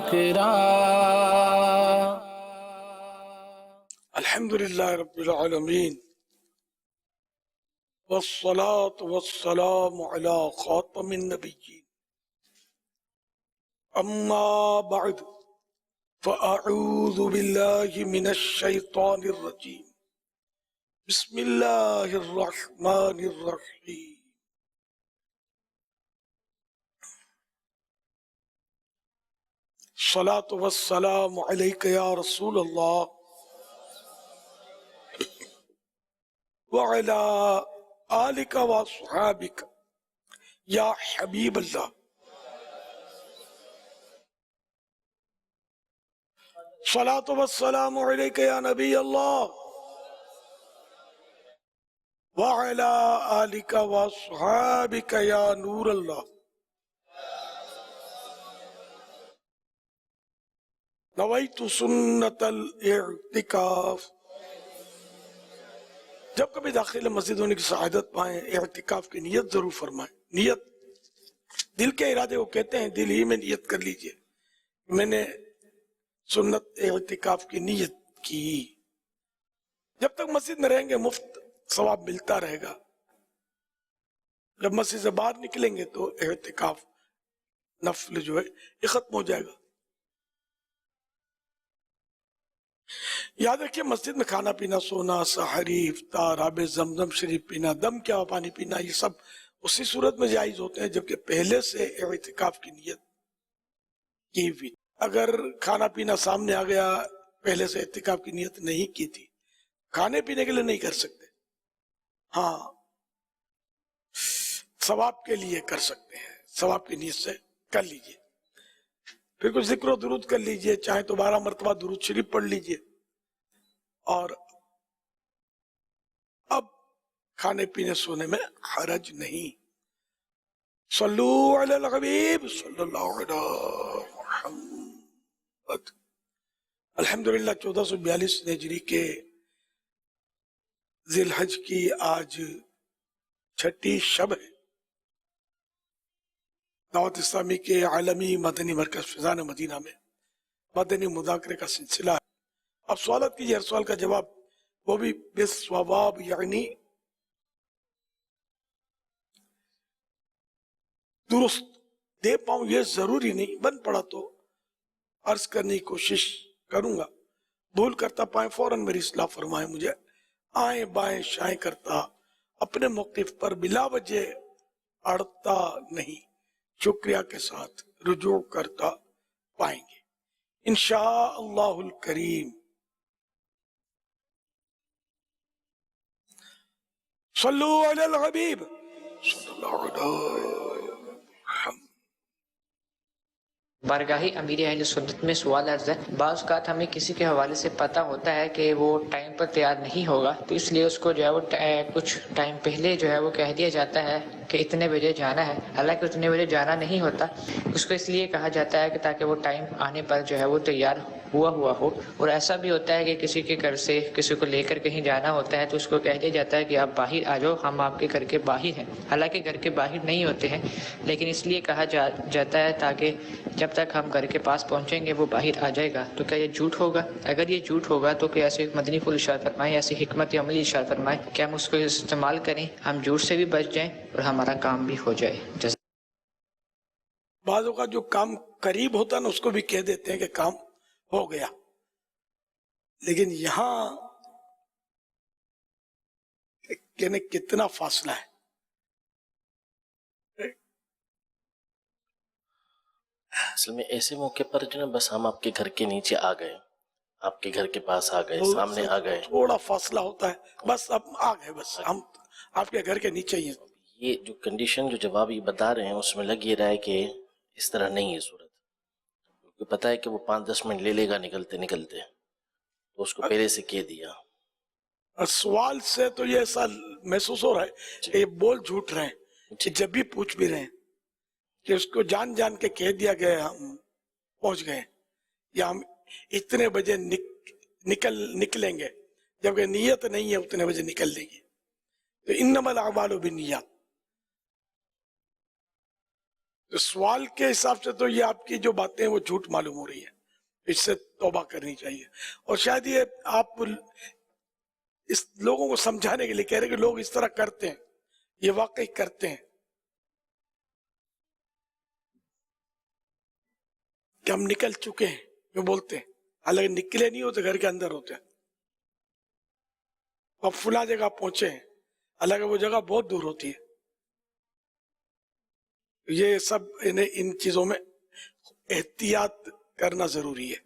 ذکرا۔ الحمدللہ رب العالمین والصلاة والسلام علی خاتم النبیین اما بعد فاعوذ باللہ من الشیطان الرجیم بسم اللہ الرحمن الرحیم الصلاة والسلام علیک یا رسول اللہ وعلى آلك وصحابك يا حبيب الله صلاة والسلام عليك يا نبي الله وعلى آلك وصحابك يا نور الله نويت سنة الاعتكاف۔ جب کبھی داخل مسجد ہونے کی سعادت پائیں اعتکاف کی نیت ضرور فرمائیں۔ نیت دل کے ارادے کو کہتے ہیں، دل ہی میں نیت کر لیجئے میں نے سنت اعتکاف کی نیت کی۔ جب تک مسجد میں رہیں گے مفت ثواب ملتا رہے گا، جب مسجد سے باہر نکلیں گے تو اعتکاف نفل جو ہے یہ ختم ہو جائے گا۔ یاد رکھیے مسجد میں کھانا پینا، سونا، سحری، افطار، آب زمزم شریف پینا، دم کیا پانی پینا، یہ سب اسی صورت میں جائز ہوتے ہیں جبکہ پہلے سے اعتکاف کی نیت کی ہوئی۔ اگر کھانا پینا سامنے آ گیا، پہلے سے اعتکاف کی نیت نہیں کی تھی، کھانے پینے کے لیے نہیں کر سکتے، ہاں ثواب کے لیے کر سکتے ہیں، ثواب کی نیت سے کر لیجئے، پھر کچھ ذکر و درود کر لیجئے، چاہے تو 12 مرتبہ درود شریف پڑھ لیجئے، اور اب کھانے پینے سونے میں حرج نہیں۔ صلو علی الحبیب صلی اللہ علیہ محمد۔ الحمدللہ 1442 ہجری کے ذی الحج کی آج چھٹی شب ہے۔ دعوت اسلامی کے عالمی مدنی مرکز فیضان مدینہ میں مدنی مذاکرے کا سلسلہ ہے۔ اب سوالات کیجیے، ہر سوال کا جواب وہ بھی بالصواب یعنی درست دے پاؤں یہ ضروری نہیں، بن پڑا تو عرض کرنے کی کوشش کروں گا، بھول کرتا پائیں فوراً میری اصلاح فرمائیں مجھے، آئیں بائیں شائیں کرتا اپنے موقف پر بلا وجہ اڑتا نہیں، شکریہ کے ساتھ رجوع کرتا پائیں گے انشاءاللہ الکریم۔ صلو علی الحبیب صلی اللہ علیہ وسلم۔ بارگاہی امیر اہل سنت میں سوال عرض ہے، بعض اوقات ہمیں کسی کے حوالے سے پتہ ہوتا ہے کہ وہ ٹائم پر تیار نہیں ہوگا، تو اس لیے اس کو جو ہے وہ کچھ ٹائم پہلے جو ہے وہ کہہ دیا جاتا ہے کہ اتنے بجے جانا ہے، حالانکہ اتنے بجے جانا نہیں ہوتا، اس کو اس لیے کہا جاتا ہے کہ تاکہ وہ ٹائم آنے پر جو ہے وہ تیار ہوا ہو۔ اور ایسا بھی ہوتا ہے کہ کسی کے گھر سے کسی کو لے کر کہیں جانا ہوتا ہے تو اس کو کہہ دیا جاتا ہے کہ آپ باہر آ جاؤ، ہم آپ کے گھر کے باہر ہیں، حالانکہ گھر کے باہر نہیں ہوتے ہیں، لیکن اس لیے کہا جاتا ہے تاکہ جب تک ہم گھر کے پاس پہنچیں گے وہ باہر آ جائے گا۔ تو کیا یہ جھوٹ ہوگا؟ اگر یہ جھوٹ ہوگا تو کیا ایسے مدنی پھول ارشاد فرمائیں، ایسی حکمت عملی ارشاد فرمائیں کہ ہم اس کو استعمال کریں، ہم جھوٹ سے بھی بچ جائیں اور ہمارا کام بھی ہو جائے۔ بعضوں کا جو کام قریب ہوتا ہے نا اس کو بھی کہہ دیتے ہیں کہ کام ہو گیا، لیکن یہاں کہنے کتنا فاصلہ ہے۔ اصل میں ایسے موقع پر جو نا بس ہم آپ کے گھر کے نیچے آ گئے، آپ کے گھر کے پاس آ گئے، سامنے آ گئے، تھوڑا فاصلہ ہوتا ہے، بس اب آ گئے، بس ہم آپ کے گھر کے نیچے ہی ہیں۔ یہ جو کنڈیشن جو جواب یہ بتا رہے ہیں اس میں لگ یہ رہا ہے کہ اس طرح نہیں ہے صورت، کیونکہ پتہ ہے کہ وہ 5-10 منٹ لے لے گا نکلتے تو اس کو پہلے سے کہہ دیا۔ سوال سے تو یہ ایسا محسوس ہو رہا ہے کہ یہ بول جھوٹ رہے ہیں، کہ جب بھی پوچھ بھی رہے ہیں کہ اس کو جان جان کے کہہ دیا گیا ہم پہنچ گئے یا ہم اتنے بجے نکلیں گے، جبکہ نیت نہیں ہے اتنے بجے نکلنے کی۔ تو انما الاعمال بالنیات، تو سوال کے حساب سے تو یہ آپ کی جو باتیں ہیں وہ جھوٹ معلوم ہو رہی ہیں، اس سے توبہ کرنی چاہیے. اور شاید یہ آپ اس لوگوں کو سمجھانے کے لیے کہہ رہے کہ لوگ اس طرح کرتے ہیں، یہ واقعی کرتے ہیں کہ ہم نکل چکے ہیں، یوں بولتے ہیں، حالانکہ نکلے نہیں ہوتے، گھر کے اندر ہوتے ہیں. اب فلاں جگہ پہنچے ہیں، حالانکہ وہ جگہ بہت دور ہوتی ہے. یہ سب ان چیزوں میں احتیاط کرنا ضروری ہے.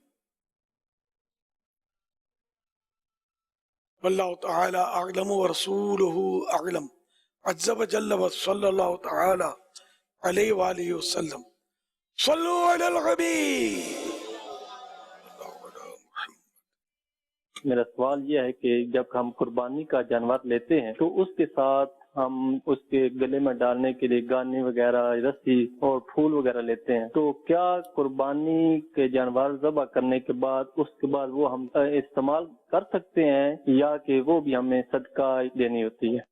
واللہ تعالی اعلم ورسولہ اعلم عز وجل وصلی اللہ تعالی علیہ وآلہ وسلم. صلو علی الحبیب. میرا سوال یہ ہے کہ جب ہم قربانی کا جانور لیتے ہیں تو اس کے ساتھ ہم اس کے گلے میں ڈالنے کے لیے گانے وغیرہ، رسی اور پھول وغیرہ لیتے ہیں، تو کیا قربانی کے جانور ذبح کرنے کے بعد اس کے بعد وہ ہم استعمال کر سکتے ہیں یا کہ وہ بھی ہمیں صدقہ دینی ہوتی ہے؟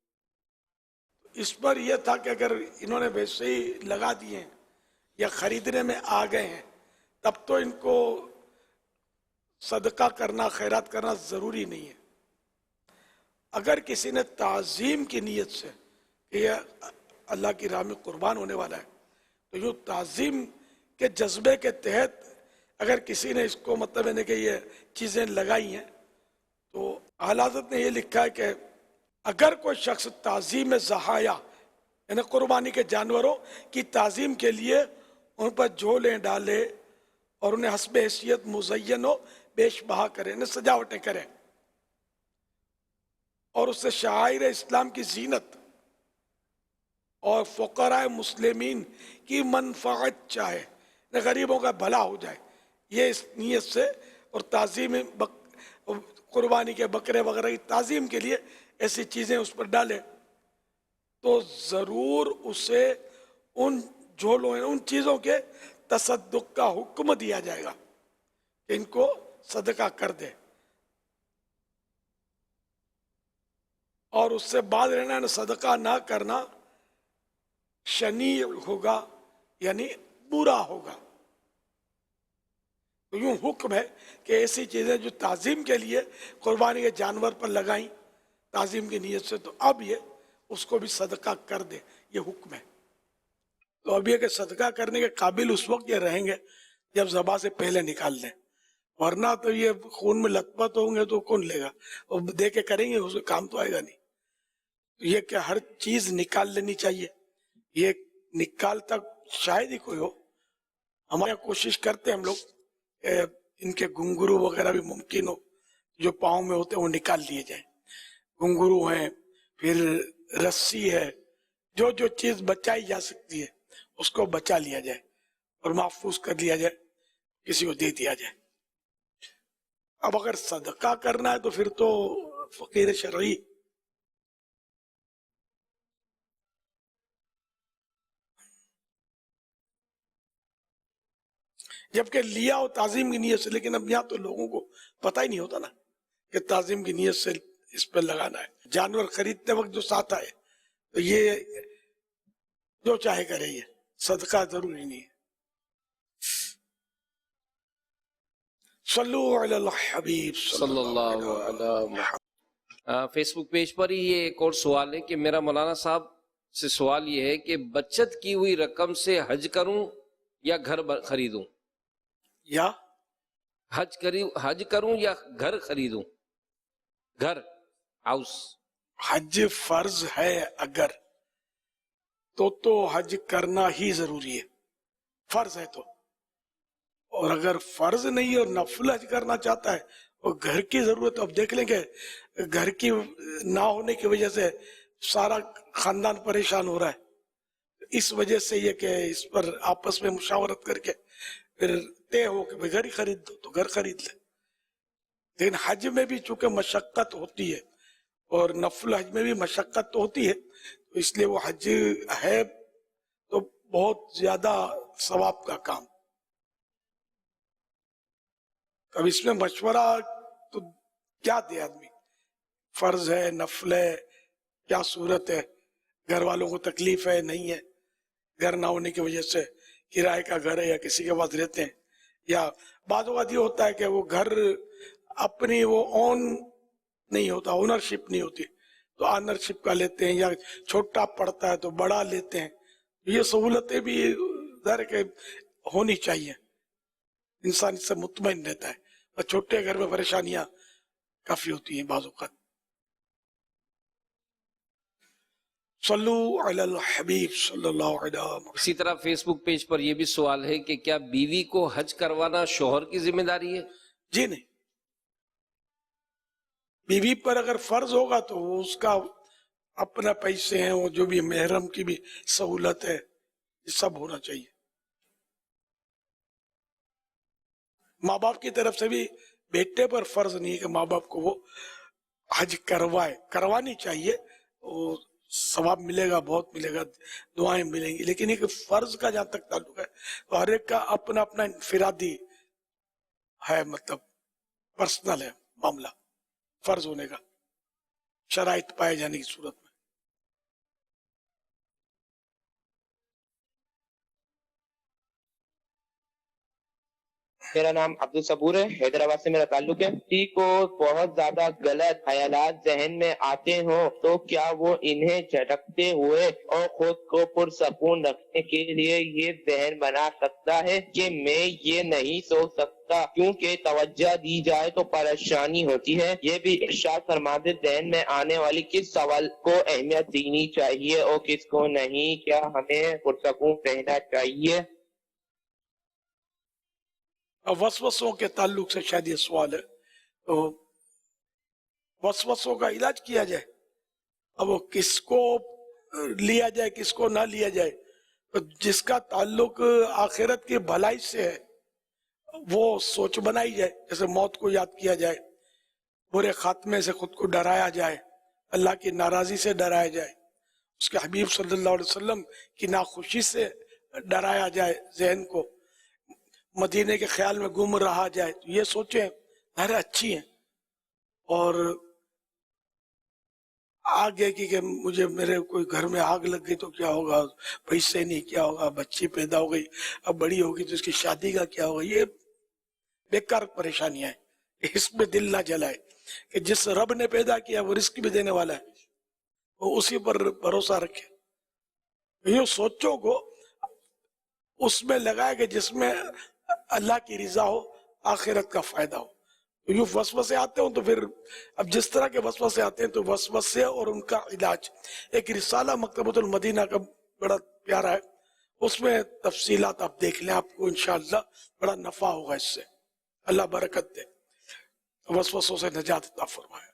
اس پر یہ تھا کہ اگر انہوں نے ویسے ہی لگا دیے ہیں یا خریدنے میں آ گئے ہیں تب تو ان کو صدقہ کرنا، خیرات کرنا ضروری نہیں ہے. اگر کسی نے تعظیم کی نیت سے کہ یہ اللہ کی راہ میں قربان ہونے والا ہے تو یوں تعظیم کے جذبے کے تحت اگر کسی نے اس کو مطلب ہے کہ یہ چیزیں لگائی ہیں تو اعلیٰ حضرت نے یہ لکھا ہے کہ اگر کوئی شخص تعظیم ضحایا یعنی قربانی کے جانوروں کی تعظیم کے لیے ان پر جھولیں ڈالے اور انہیں حسب حیثیت مزین و بیش بہا کرے، انہیں سجاوٹیں کریں اور اس سے شعائر اسلام کی زینت اور فقراء مسلمین کی منفعت چاہے، غریبوں کا بھلا ہو جائے، یہ اس نیت سے اور تعظیم قربانی کے بکرے وغیرہ کی تعظیم کے لیے ایسی چیزیں اس پر ڈالے تو ضرور اسے ان جھولوں ان چیزوں کے تصدق کا حکم دیا جائے گا کہ ان کو صدقہ کر دے. اور اس سے بعد رہنا، صدقہ نہ کرنا شنیع ہوگا یعنی برا ہوگا. تو یوں حکم ہے کہ ایسی چیزیں جو تعظیم کے لیے قربانی کے جانور پر لگائیں تعظیم کی نیت سے تو اب یہ اس کو بھی صدقہ کر دے، یہ حکم ہے. تو اب یہ کہ صدقہ کرنے کے قابل اس وقت یہ رہیں گے جب ذبح سے پہلے نکال لیں، ورنہ تو یہ خون میں لت پت ہوں گے تو کون لے گا، اور دے کے کریں گے اس کا کام تو آئے گا نہیں. یہ کہ ہر چیز نکال لینی چاہیے، یہ نکال تک شاید ہی کوئی ہو. ہمارے کوشش کرتے ہیں ہم لوگ ان کے گھنگرو وغیرہ بھی ممکن ہو جو پاؤں میں ہوتے ہیں وہ نکال لیے جائیں. گھنگرو ہیں، پھر رسی ہے، جو جو چیز بچائی جا سکتی ہے اس کو بچا لیا جائے اور محفوظ کر لیا جائے، کسی کو دے دیا جائے. اب اگر صدقہ کرنا ہے تو پھر تو فقیر شرعی جبکہ لیا ہو تعظیم کی نیت سے، لیکن اب یہاں تو لوگوں کو پتہ ہی نہیں ہوتا نا کہ تعظیم کی نیت سے اس پہ لگانا ہے. جانور خریدتے وقت جو ساتھ آئے تو یہ جو چاہے کرے، یہ صدقہ ضروری نہیں ہے. صلو علی الحبیب صلی اللہ علیہ وسلم. فیس بک پیج پر ہی یہ ایک اور سوال ہے کہ میرا مولانا صاحب سے سوال یہ ہے کہ بچت کی ہوئی رقم سے حج کروں یا گھر خریدوں؟ یا حج کروں یا گھر خریدوں؟ گھر، ہاؤس. حج فرض ہے اگر تو حج کرنا ہی ضروری ہے، فرض ہے تو. اور اگر فرض نہیں اور نفل حج کرنا چاہتا ہے اور گھر کی ضرورت، اب دیکھ لیں کہ گھر کی نہ ہونے کی وجہ سے سارا خاندان پریشان ہو رہا ہے، اس وجہ سے یہ کہ اس پر آپس میں مشاورت کر کے پھر طے ہو کہ گھر ہی خرید دو تو گھر خرید لے. لیکن حج میں بھی چونکہ مشقت ہوتی ہے اور نفل حج میں بھی مشقت تو ہوتی ہے، تو اس لیے وہ حج ہے تو بہت زیادہ ثواب کا کام. اب اس میں مشورہ تو کیا دے آدمی، فرض ہے، نفل ہے، کیا صورت ہے، گھر والوں کو تکلیف ہے نہیں ہے، گھر نہ ہونے کی وجہ سے किराए का घर है या किसी के पास रहते हैं, या बाद ये होता है कि वो घर अपनी वो ओन नहीं होता, ओनरशिप नहीं होती, तो ऑनरशिप का लेते हैं, या छोटा पड़ता है तो बड़ा लेते हैं। ये सहूलतें भी ज़ाहिर है कि होनी चाहिए, इंसान इससे मुतमईन रहता है। और छोटे घर में परेशानियां काफी होती हैं बाज़ औक़ात। सल्लू अलल हबीब सल्लल्लाहु अलैहि वसल्लम। इसी तरह फेसबुक पेज पर यह भी सवाल है कि क्या बीवी को हज करवाना शौहर की जिम्मेदारी है? जी नहीं, बीवी पर अगर फर्ज होगा तो वो उसका अपना पैसे हैं, वो जो भी महरम की भी सहूलत है, ये सब होना चाहिए। माँ बाप की तरफ से भी बेटे पर फर्ज नहीं है कि माँ बाप को वो हज करवाए, करवानी चाहिए, वो सवाब मिलेगा, बहुत मिलेगा, दुआएं मिलेंगी, लेकिन एक फर्ज का जहां तक ताल्लुक है तो हर एक का अपना अपना इनफिरादी है, मतलब पर्सनल है मामला फर्ज होने का, शराइत पाए जाने की सूरत में। मेरा नाम अब्दुल सबूर है, हैदराबाद से मेरा ताल्लुक है। किसी को बहुत ज्यादा गलत ख्यालात जहन में आते हो तो क्या वो इन्हें झटकते हुए और खुद को पुरसकून रखने के लिए ये जहन बना सकता है कि मैं ये नहीं सोच सकता, क्योंकि तवज्जो दी जाए तो परेशानी होती है। ये भी इरशाद फरमाते जहन में आने वाली किस सवाल को अहमियत देनी चाहिए और किसको नहीं, क्या हमें पुरसकून रहना चाहिए? वसवसों के ताल्लुक से शायद ये सवाल है, तो वसवसों का इलाज किया जाए। अब वो किसको लिया जाए किसको ना लिया जाए, तो जिसका ताल्लुक आखिरत की भलाई से है वो सोच बनाई जाए, जैसे मौत को याद किया जाए, बुरे खात्मे से खुद को डराया जाए, अल्लाह की नाराजी से डराया जाए, उसके हबीब सल्लल्लाहु अलैहि वसल्लम की नाखुशी से डराया जाए, जहन को मदीने के ख्याल में गुम रहा जाए, तो ये सोचें अरे अच्छी हैं। और आगे की कि मुझे मेरे कोई घर में आग लग गई तो क्या होगा, पैसे नहीं क्या होगा, बच्ची पैदा हो गई अब बड़ी होगी तो इसकी शादी का क्या होगा, ये बेकार परेशानियां हैं। इसमें दिल ना जलाए कि जिस रब ने पैदा किया वो रिस्क भी देने वाला है, वो उसी पर भरोसा रखे। ये सोचों को उसमें लगाए कि जिसमें अल्लाह की रिजा हो, आखिरत का फायदा हो। तो यूं वसवसे आते हो तो फिर अब जिस तरह के वसवसे आते हैं तो वसवसे और उनका इलाज, एक रिसाला मकतबतुल मदीना का बड़ा प्यारा है, उसमें तफसीलात आप देख लें, आपको इंशाअल्लाह बड़ा नफा होगा इससे। अल्लाह बरकत दे, वसवसों से निजात अता फरमाए।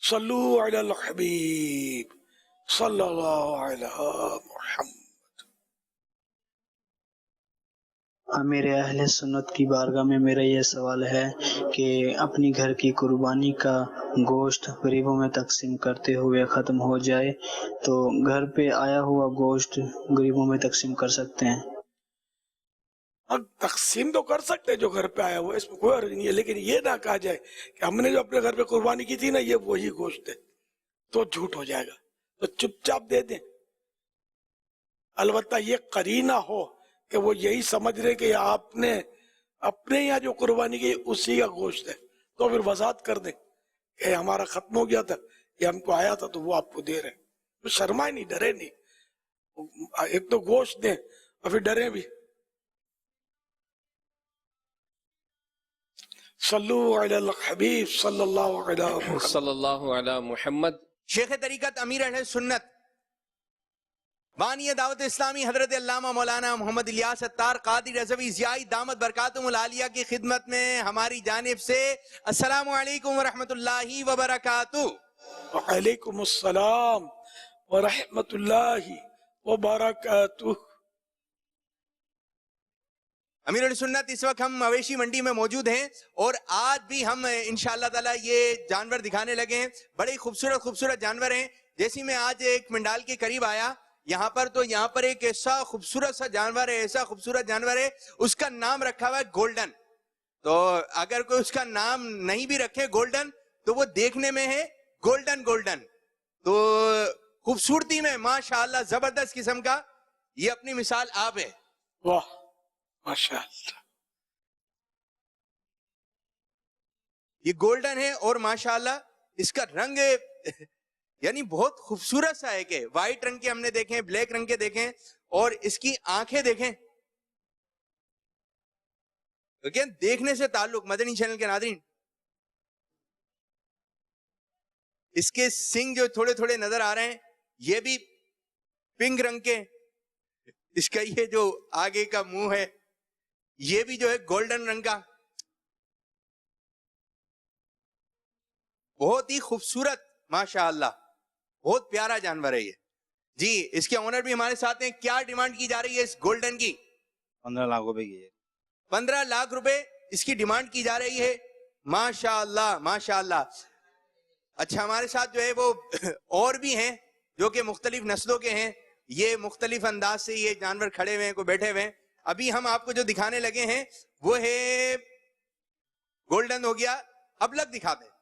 सल्लू अलल हबीब सल्लल्लाहु अलैहि मुहम्मद। मेरे अहले सुन्नत की बारगाह में मेरा ये सवाल है कि अपनी घर की कुर्बानी का गोश्त गरीबों में तकसीम करते हुए ख़त्म हो जाए तो घर पे आया हुआ गोश्त गरीबों में तकसीम कर सकते हैं? अब तकसीम तो कर सकते हैं जो घर पे आया हुआ, इसमें कोई अर्ज नहीं है, लेकिन ये ना कहा जाए कि हमने जो अपने घर पे कुर्बानी की थी ना ये वही गोश्त है, तो झूठ हो जाएगा। तो चुपचाप दे दें, अलबत्ता ये करीना हो कि वो यही समझ रहे कि आपने अपने यहाँ जो कुर्बानी की उसी का गोश्त है, तो फिर वजाहत कर दें कि हमारा खत्म हो गया था, ये हमको आया था तो वो आपको दे रहे हैं। तो शर्माए नहीं, डरे नहीं, एक तो गोश्त दें और फिर डरे भी। सल्लू अलल हबीब सल्लल्लाहु अलैहि मुहम्मद। शेख तरीकत अमीर अहले सुन्नत बानी दावत इस्लामी हजरत अल्लामा मौलाना मोहम्मद इलियास अत्तार कादी रज़वी ज़ियाई दामत बरकातुहुल आलिया की खिदमत में हमारी जानिब से अस्सलामु अलैकुम व रहमतुल्लाहि व बरकातुहू। व अलैकुम अस्सलाम व रहमतुल्लाहि व बरकातुहू। अमीर सुन्नत, इस वक्त हम मवेशी मंडी में मौजूद हैं और आज भी हम इंशाअल्लाह ताला ये जानवर दिखाने लगे हैं। बड़े खूबसूरत खूबसूरत जानवर हैं। जैसे मैं आज एक मंडाल के करीब आया यहाँ पर, तो यहाँ पर एक ऐसा खूबसूरत सा जानवर है, ऐसा खूबसूरत जानवर है, उसका नाम रखा हुआ है गोल्डन। तो अगर कोई उसका नाम नहीं भी रखे गोल्डन तो वो देखने में है गोल्डन गोल्डन, तो खूबसूरती में माशाअल्लाह जबरदस्त किस्म का یہ اپنی مثال آپ ہے. واہ ماشاءاللہ. یہ گولڈن ہے اور ماشاءاللہ اس کا رنگ یعنی بہت خوبصورت سا ہے کہ وائٹ رنگ کے ہم نے دیکھیں, بلیک رنگ کے دیکھیں, اور اس کی آنکھیں دیکھیں. دیکھنے سے تعلق مدنی چینل کے ناظرین, اس کے سنگ جو تھوڑے تھوڑے نظر آ رہے ہیں یہ بھی پنک رنگ کے, اس کا یہ جو آگے کا منہ ہے یہ بھی جو ہے گولڈن رنگ کا. بہت ہی خوبصورت ماشاءاللہ, بہت پیارا جانور ہے یہ. جی اس کے اونر بھی ہمارے ساتھ ہیں. کیا ڈیمانڈ کی جا رہی ہے اس گولڈن کی؟ 15 لاکھ روپے کی ہے. 15 لاکھ روپے اس کی ڈیمانڈ کی جا رہی ہے. ماشاءاللہ ماشاءاللہ. اچھا ہمارے ساتھ جو ہے وہ اور بھی ہیں جو کہ مختلف نسلوں کے ہیں. یہ مختلف انداز سے یہ جانور کھڑے ہوئے ہیں, کوئی بیٹھے ہوئے ہیں. ابھی ہم آپ کو جو دکھانے لگے ہیں وہ ہے گولڈن ہو گیا. ابلک دکھاتے ہیں.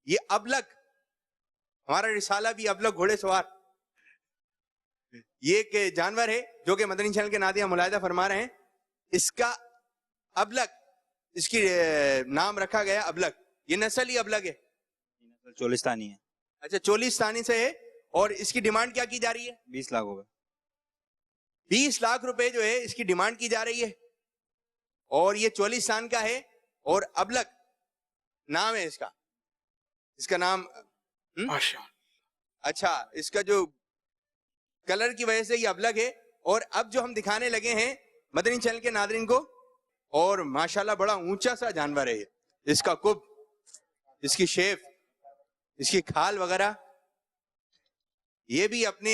یہ ابلک, ہمارا رسالہ بھی ابلک گھوڑے سوار, یہ ایک جانور ہے جو کہ مدنی چینل کے ناظرین ملاحظہ فرما رہے ہیں. اس کا ابلک, اس کی نام رکھا گیا ابلک. یہ نسل ہی ابلک ہے, چولستانی ہے. اچھا چولستانی سے ہے. اور اس کی ڈیمانڈ کیا کی جا رہی ہے؟ 20 لاکھ روپے. 20 لاکھ روپے جو ہے اس کی ڈیمانڈ کی جا رہی ہے. اور یہ چولستان کا ہے اور ابلک نام ہے اس کا. اس کا نام اچھا اس کا جو کلر کی وجہ سے یہ ابلک ہے. اور اب جو ہم دکھانے لگے ہیں مدنی چینل کے ناظرین کو, اور ماشاءاللہ بڑا اونچا سا جانور ہے یہ. اس کا کب, اس کی شیپ, اس کی کھال وغیرہ یہ بھی اپنے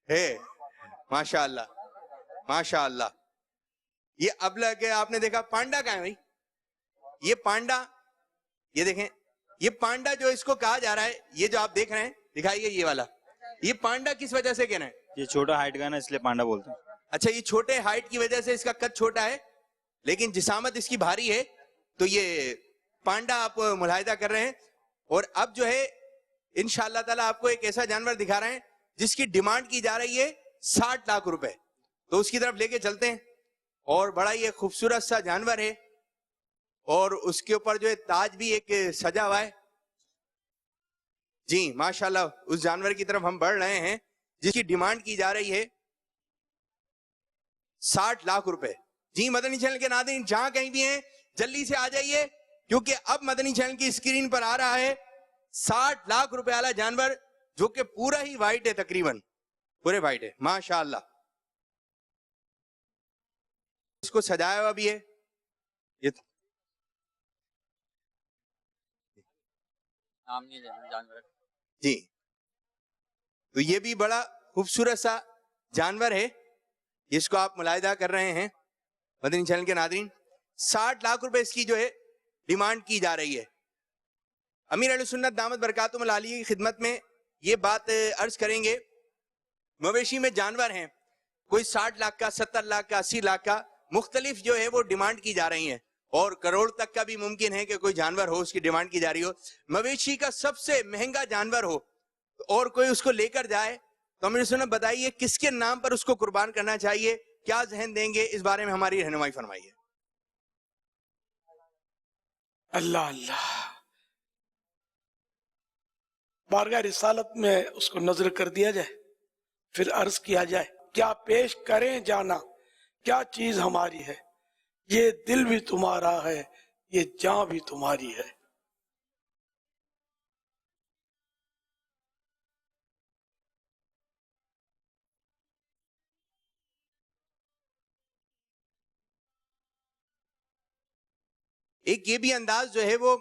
ہے ماشاءاللہ ماشاءاللہ. یہ ابلک ہے. آپ نے دیکھا پانڈا کا ہے بھائی, یہ پانڈا, یہ دیکھیں یہ پانڈا جو اس کو کہا جا رہا ہے, یہ جو آپ دیکھ رہے ہیں دکھائیے یہ والا, یہ پانڈا کس وجہ سے کہنا ہے؟ یہ چھوٹا ہائٹ کا نا اس لیے پانڈا بولتے ہیں. اچھا یہ چھوٹے ہائٹ کی وجہ سے اس کا قد چھوٹا ہے, لیکن جسامت اس کی بھاری ہے, تو یہ پانڈا آپ ملاحظہ کر رہے ہیں. اور اب جو ہے انشاءاللہ تعالیٰ آپ کو ایک ایسا جانور دکھا رہے ہیں جس کی ڈیمانڈ کی جا رہی ہے 60 لاکھ روپے. تو اس کی طرف لے کے چلتے ہیں. اور بڑا یہ خوبصورت سا جانور ہے, اور اس کے اوپر جو ہے تاج بھی ایک سجا ہوا ہے. جی ماشاءاللہ اس جانور کی طرف ہم بڑھ رہے ہیں جس کی ڈیمانڈ کی جا رہی ہے 60 لاکھ روپے. جی مدنی چینل کے ناظرین جہاں کہیں بھی ہیں جلدی سے آ جائیے, کیونکہ اب مدنی چینل کی اسکرین پر آ رہا ہے 60 لاکھ روپے والا جانور, جو کہ پورا ہی وائٹ ہے, تقریباً پورے وائٹ ہے ماشاءاللہ. اس کو سجایا ہوا بھی ہے. یہ جی تو یہ بھی بڑا خوبصورت سا جانور ہے جس کو آپ ملاحظہ کر رہے ہیں مدنی چینل کے ناظرین. 60 لاکھ روپے اس کی جو ہے ڈیمانڈ کی جا رہی ہے. امیر اہل سنت دامت برکاتہم العالیہ کی خدمت میں یہ بات عرض کریں گے, مویشی میں جانور ہیں کوئی 60 لاکھ کا, 70 لاکھ کا, 80 لاکھ کا, مختلف جو ہے وہ ڈیمانڈ کی جا رہی ہیں, اور کروڑ تک کا بھی ممکن ہے کہ کوئی جانور ہو اس کی ڈیمانڈ کی جا رہی ہو. مویشی کا سب سے مہنگا جانور ہو اور کوئی اس کو لے کر جائے تو امیر سنت بتائیے کس کے نام پر اس کو قربان کرنا چاہیے, کیا ذہن دیں گے, اس بارے میں ہماری رہنمائی فرمائیے. اللہ اللہ, بارگاہ رسالت میں اس کو نظر کر دیا جائے, پھر عرض کیا جائے کیا پیش کریں جانا, کیا چیز ہماری ہے, یہ دل بھی تمہارا ہے, یہ جان بھی تمہاری ہے. ایک یہ بھی انداز جو ہے وہ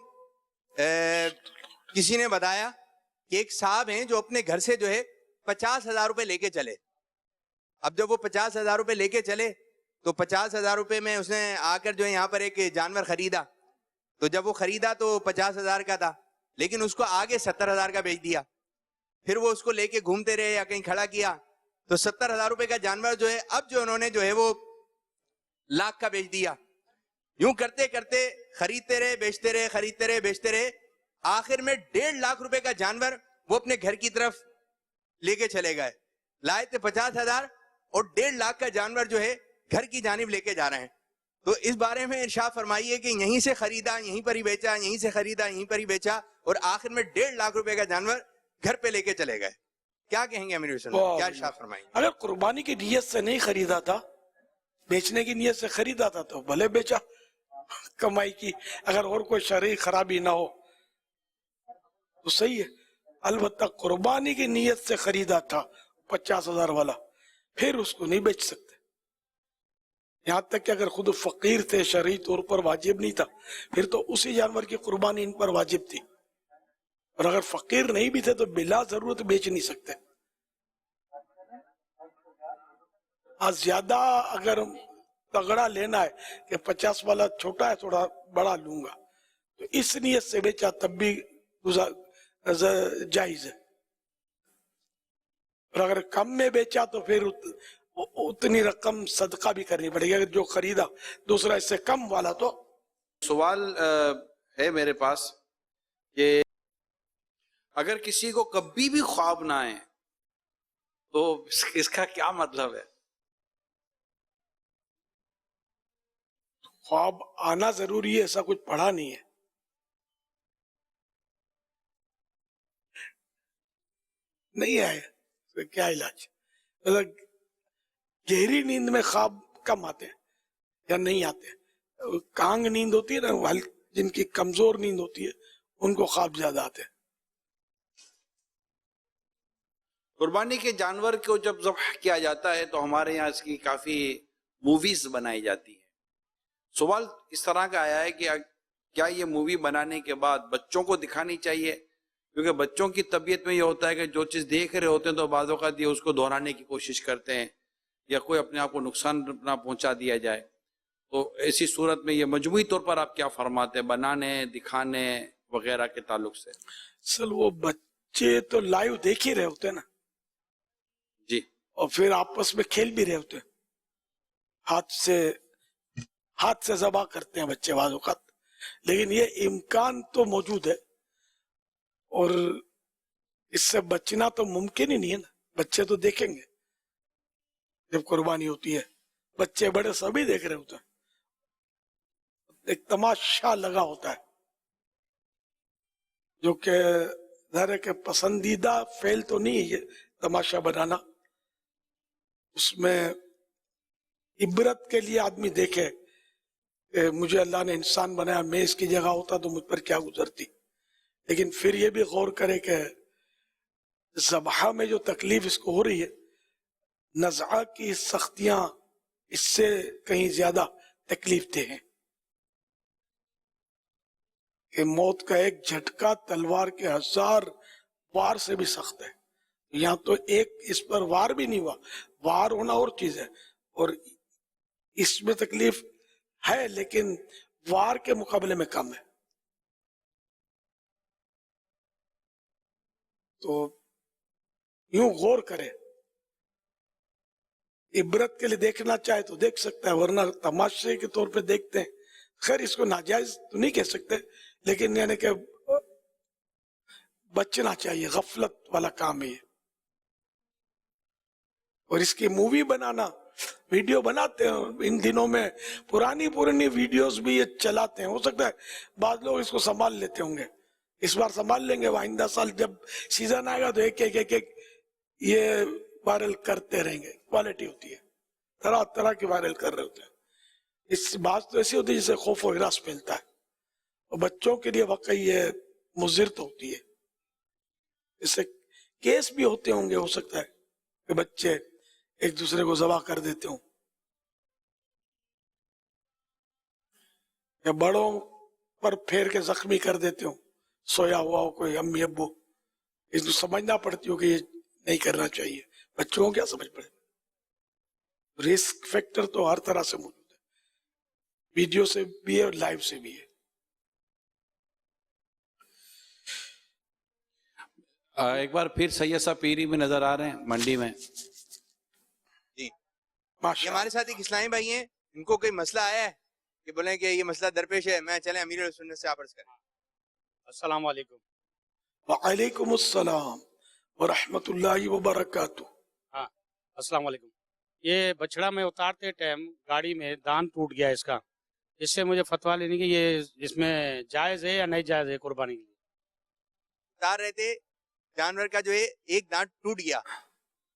کسی نے بتایا کہ ایک صاحب ہیں جو اپنے گھر سے جو ہے 50,000 روپے لے کے چلے. اب جب وہ 50,000 روپے لے کے چلے تو 50,000 روپے میں اس نے آ کر جو ہے یہاں پر ایک جانور خریدا. تو جب وہ خریدا تو 50,000 کا تھا, لیکن اس کو آگے 70,000 کا بیچ دیا. پھر وہ اس کو لے کے گھومتے رہے یا کہیں کھڑا کیا تو 70,000 روپے کا جانور جو ہے اب جو انہوں نے جو ہے وہ لاکھ کا بیچ دیا. یوں کرتے کرتے خریدتے رہے, بیچتے رہے, خریدتے رہے, بیچتے رہے, آخر میں 1.5 لاکھ روپے کا جانور وہ اپنے گھر کی طرف لے کے چلے گئے. لائے تھے 50,000 اور 1.5 لاکھ کا جانور جو ہے گھر کی جانب لے کے جا رہے ہیں. تو اس بارے میں ارشاد فرمائیے کہ یہیں سے خریدا یہیں پر ہی بیچا, یہیں سے خریدا یہیں پر ہی بیچا, اور آخر میں 1.5 لاکھ روپے کا جانور گھر پہ لے کے چلے گئے. کیا کہیں گے امیر حسین, کیا ارشاد فرمائیں گے؟ اگر قربانی کی نیت سے نہیں خریدا تھا, بیچنے کی نیت سے خریدا تھا تو بھلے بیچا کمائی کی, اگر اور کوئی شرعی خرابی نہ ہو تو صحیح ہے. البتہ قربانی کی نیت سے خریدا تھا 50,000 والا, پھر اس کو نہیں بیچ سکتے. یہاں تک کہ اگر خود فقیر تھے, شرعی طور پر واجب نہیں تھا, پھر تو اسی جانور کی قربانی ان پر واجب تھی. اور اگر فقیر نہیں بھی تھے تو بلا ضرورت بیچ نہیں سکتے. زیادہ اگر تگڑا لینا ہے کہ 50 والا چھوٹا ہے تھوڑا بڑا لوں گا, تو اس نیت سے بیچا تب بھی جائز ہے. اور اگر کم میں بیچا تو پھر اتنی رقم صدقہ بھی کرنی پڑے گی. اگر جو خریدا دوسرا اس سے کم والا تو. سوال ہے میرے پاس کہ اگر کسی کو کبھی بھی خواب نہ آئے تو اس کا کیا مطلب ہے؟ خواب آنا ضروری ہے ایسا کچھ پڑھا نہیں ہے. نہیں آئے کیا علاج؟ گہری نیند میں خواب کم آتے ہیں یا نہیں آتے. کانگ نیند ہوتی ہے نا, جن کی کمزور نیند ہوتی ہے ان کو خواب زیادہ آتے ہیں. قربانی کے جانور کو جب ذبح کیا جاتا ہے تو ہمارے یہاں اس کی کافی موویز بنائی جاتی ہیں. سوال اس طرح کا آیا ہے کہ کیا یہ مووی بنانے کے بعد بچوں کو دکھانی چاہیے؟ کیونکہ بچوں کی طبیعت میں یہ ہوتا ہے کہ جو چیز دیکھ رہے ہوتے ہیں تو بعض اوقات یہ اس کو دہرانے کی کوشش کرتے ہیں یا کوئی اپنے آپ کو نقصان نہ پہنچا دیا جائے. تو ایسی صورت میں یہ مجموعی طور پر آپ کیا فرماتے ہیں بنانے دکھانے وغیرہ کے تعلق سے؟ اصل وہ بچے تو لائیو دیکھ ہی رہے ہوتے ہیں نا جی, اور پھر آپس میں کھیل بھی رہے ہوتے ہیں. ہاتھ سے ذبح کرتے ہیں بچے بعض اوقات, لیکن یہ امکان تو موجود ہے اور اس سے بچنا تو ممکن ہی نہیں ہے نا. بچے تو دیکھیں گے جب قربانی ہوتی ہے, بچے بڑے سبھی دیکھ رہے ہوتے ہیں, ایک تماشا لگا ہوتا ہے جو کہ ظاہر ہے کہ پسندیدہ فعل تو نہیں ہے یہ تماشا بنانا. اس میں عبرت کے لیے آدمی دیکھے کہ مجھے اللہ نے انسان بنایا, میں اس کی جگہ ہوتا تو مجھ پر کیا گزرتی. لیکن پھر یہ بھی غور کرے کہ ذبح میں جو تکلیف اس کو ہو رہی ہے, نزعہ کی سختیاں اس سے کہیں زیادہ تکلیف دہ ہیں. کہ موت کا ایک جھٹکا تلوار کے 1000 وار سے بھی سخت ہے. یہاں تو ایک اس پر وار بھی نہیں ہوا, وار ہونا اور چیز ہے, اور اس میں تکلیف ہے لیکن وار کے مقابلے میں کم ہے. تو یوں غور کرے, عبرت کے لیے دیکھنا چاہے تو دیکھ سکتا ہے, ورنہ تماشے کے طور پہ دیکھتے ہیں. خیر اس کو ناجائز تو نہیں کہہ سکتے, لیکن یعنی کہ بچنا چاہیے, غفلت والا کام ہے یہ. اور اس کی مووی بنانا, ویڈیو بناتے ہیں ان دنوں میں, پرانی ویڈیوز بھی یہ چلاتے ہیں. ہو سکتا ہے بعض لوگ اس کو سنبھال لیتے ہوں گے, اس بار سنبھال لیں گے, آئندہ سال جب سیزن آئے گا تو ایک یہ وائرل کرتے رہیں گے. کوالٹی ہوتی ہے, طرح طرح کی وائرل کر رہے ہوتے ہیں. اس بات تو ایسی ہوتی ہے جسے خوف و ہراس پھیلتا ہے, اور بچوں کے لیے واقعی یہ مضر تو ہوتی ہے. اس سے کیس بھی ہوتے ہوں گے, ہو سکتا ہے کہ بچے ایک دوسرے کو ذبح کر دیتے ہوں, یا بڑوں پر پھیر کے زخمی کر دیتے ہوں, سویا ہوا ہو کوئی امی ابو. اس کو سمجھنا پڑتی ہو کہ یہ نہیں کرنا چاہیے. بچوں کو کیا سمجھ پڑے؟ رسک فیکٹر تو ہر طرح سے موجود ہے, ویڈیو سے بھی ہے اور لائیو سے بھی ہے. ایک بار پھر سید صاحب پیری میں نظر آ رہے ہیں منڈی میں. جی, یہ ہمارے ساتھ ایک اسلامی بھائی ہیں, ان کو کوئی مسئلہ آیا ہے کہ بولیں کہ یہ مسئلہ درپیش ہے, میں چلیں امیر سنت سے آپ عرض کریں. السلام علیکم. وعلیکم السلام ورحمۃ اللہ وبرکاتہ. ہاں अस्सलाम वालेकुम। ये बछड़ा में उतारते टाइम गाड़ी में दान टूट गया इसका, इससे मुझे फतवा लेने की, ये इसमें जायज है या नहीं जायज है कुर्बानी के लिए? बता रहे थे जानवर का जो है एक दांत टूट गया,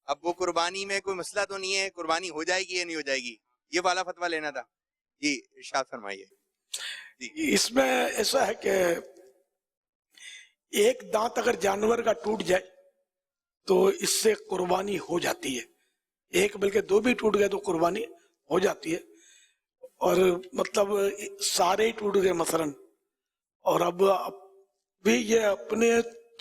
अब वो कुर्बानी में कोई मसला तो नहीं है, कुर्बानी हो जाएगी या नहीं हो जाएगी, ये वाला फतवा लेना था। जी इरशाद फरमाइए। इसमें ऐसा है कि एक दांत अगर जानवर का टूट जाए तो इससे कुर्बानी हो जाती है, एक बल्कि दो भी टूट गए तो कुर्बानी हो जाती है। और मतलब सारे ही टूट गए मसलन, और अब भी ये अपने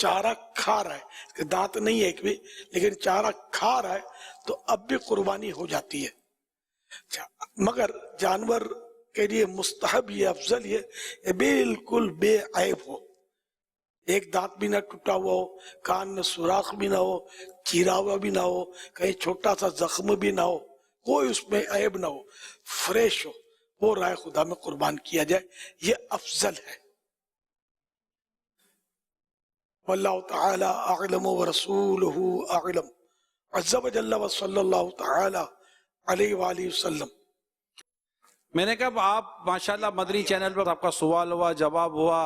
चारा खा रहा है, कि दांत नहीं है एक भी, लेकिन चारा खा रहा है, तो अब भी कुर्बानी हो जाती है। मगर जानवर के लिए मुस्तहब ये अफजल ये बिल्कुल बेऐब हो, एक दांत भी ना टूटा हुआ हो, कान में सुराख भी ना हो, चीरा हुआ भी ना हो, कहीं छोटा सा जख्म भी ना हो, कोई उसमें ऐब ना हो, फ्रेश हो, वो राय खुदा में कुर्बान किया जाए, ये अफजल है। वल्लाहु तआला अअलम व रसूलुहु अअलम। अज़्ज़ा व जल्ला व सल्लल्लाहु तआला अलैहि व सल्लम। मैंने कहा आप माशाल्लाह मदनी चैनल पर आपका सवाल हुआ, जवाब हुआ,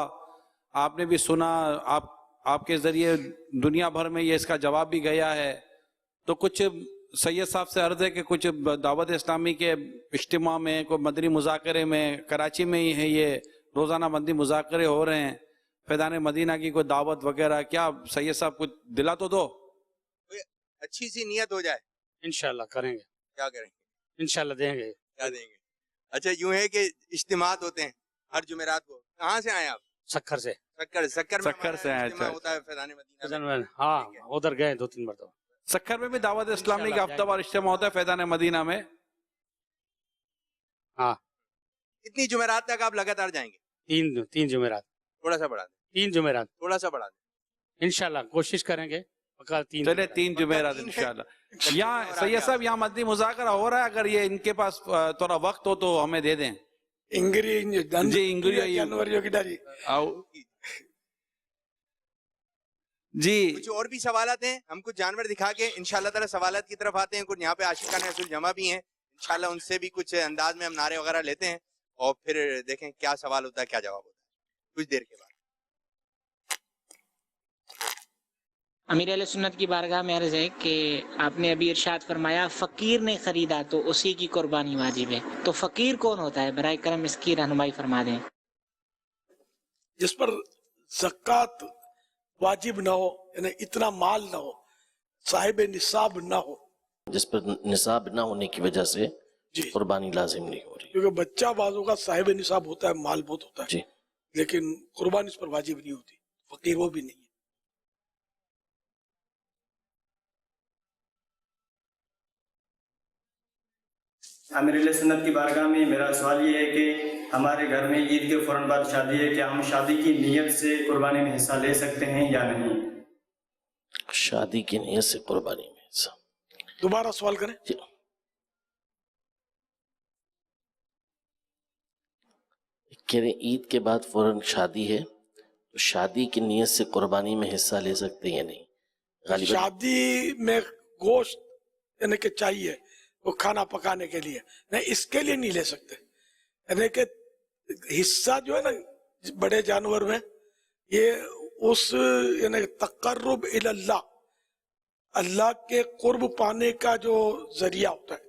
आपने भी सुना, आपके जरिए दुनिया भर में ये इसका जवाब भी गया है। तो कुछ सैयद साहब से अर्ज है कि कुछ दावत इस्लामी के इज्तिमा में, कोई मदनी मुज़ाकरे में, कराची में ही है ये रोज़ाना मदनी मुज़ाकरे हो रहे हैं, फैज़ान मदीना की कोई दावत वगैरह, क्या सैयद साहब कुछ दिला तो दो, अच्छी सी नियत हो जाए। इंशाल्लाह करेंगे। क्या करेंगे? इंशाल्लाह देंगे। क्या देंगे? अच्छा यूं है कि इज्तिमात होते हैं हर जुमेरात को। कहाँ से आए आप? सक्खर से। सक्खर से आए। इज्तिमा होता है फैज़ान मदीना में। हाँ उधर गए 2-3 बार। तो सक्खर में भी दावत इस्लामी का हफ्तावार इज्तिमा होता है फैज़ान मदीना में। हाँ कितनी जुमेरात तक आप लगातार जाएंगे? 3 जुमेरात। थोड़ा सा बढ़ा दें। 3 जुमेरात थोड़ा सा बढ़ा दें। इंशाल्लाह कोशिश करेंगे। पक्का 3 चले 3 जुमेरात इंशाल्लाह। यहाँ सैयद साहब यहाँ मदनी मुज़ाकरा हो रहा है, अगर ये इनके पास थोड़ा वक्त हो तो हमें दे दें। जी कुछ और भी सवालात हैं, हम कुछ जानवर दिखा के इंशाल्लाह ताला सवालात की तरफ आते हैं। कुछ यहाँ पे आशिकान रसूल जमा भी हैं, इंशाल्लाह उनसे भी कुछ अंदाज में हम नारे वगैरह लेते हैं और फिर देखें क्या सवाल होता है, क्या जवाब होता है कुछ देर के बाद। अमीर अहले सुन्नत की बारगाह में अर्ज है कि आपने अभी इरशाद फरमाया फकीर ने खरीदा तो उसी की कुर्बानी वाजिब है, तो फकीर कौन होता है? बराए करम इसकी रहनुमाई फरमा दें। जिस पर ज़कात वाजिब ना हो, यानी इतना माल ना हो, साहिब निसाब ना हो, जिस पर निसाब ना होने की वजह से कुर्बानी लाजिम नहीं हो रही, क्योंकि बच्चा बाजों का साहिब निसाब होता है, माल बहुत होता है जी, लेकिन कुर्बानी इस पर वाजिब नहीं होती, फकीर वो भी नहीं है। अमीर सुन्नत की बारगाह में मेरा सवाल ये है कि हमारे घर में ईद के फौरन बाद शादी है, क्या हम शादी की नीयत से कुर्बानी में हिस्सा ले सकते हैं या नहीं? शादी की नीयत से कुर्बानी में हिस्सा, दोबारा सवाल करें। कह रहे ईद के बाद फौरन शादी है, तो शादी की नीयत से कुर्बानी में हिस्सा ले सकते हैं या नहीं? शादी में गोश्त यानी कि चाहिए वो खाना पकाने के लिए, नहीं इसके लिए नहीं ले सकते। यानी कि हिस्सा जो है ना बड़े जानवर में, ये उस यानी तकर्रुब इल्लाह, अल्लाह के कुर्ब पाने का जो जरिया होता है,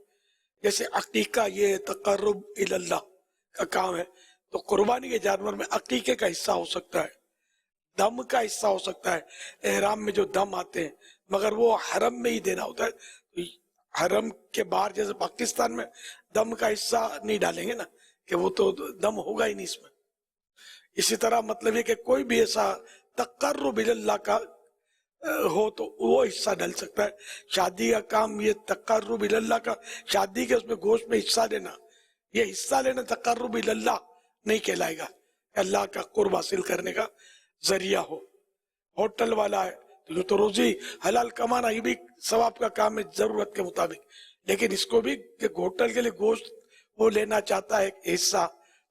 जैसे अकीका ये तकर्रुब इल्लाह का काम है, तो कुर्बानी के जानवर में अकीके का हिस्सा हो सकता है, दम का हिस्सा हो सकता है, एहराम में जो दम आते हैं, मगर वो हरम में ही देना होता है। हरम के बाहर जैसे पाकिस्तान में दम का हिस्सा नहीं डालेंगे ना, कि वो तो दम होगा ही नहीं इसमें। इसी तरह मतलब ये कि कोई भी ऐसा तकर्रुब इल्लाह का हो तो वो हिस्सा डल सकता है। शादी का काम ये तकर्रुब इल्लाह का, शादी के उसमें गोश्त में हिस्सा लेना, ये हिस्सा लेना तकर्रुब इल्लाह नहीं कहलाएगा, अल्लाह का कुर्ब हासिल करने का जरिया हो। होटल वाला है तो रोजी हलाल कमाना ये भी सवाब का काम है जरूरत के मुताबिक, लेकिन इसको भी होटल के लिए गोश्त वो लेना चाहता है हिस्सा,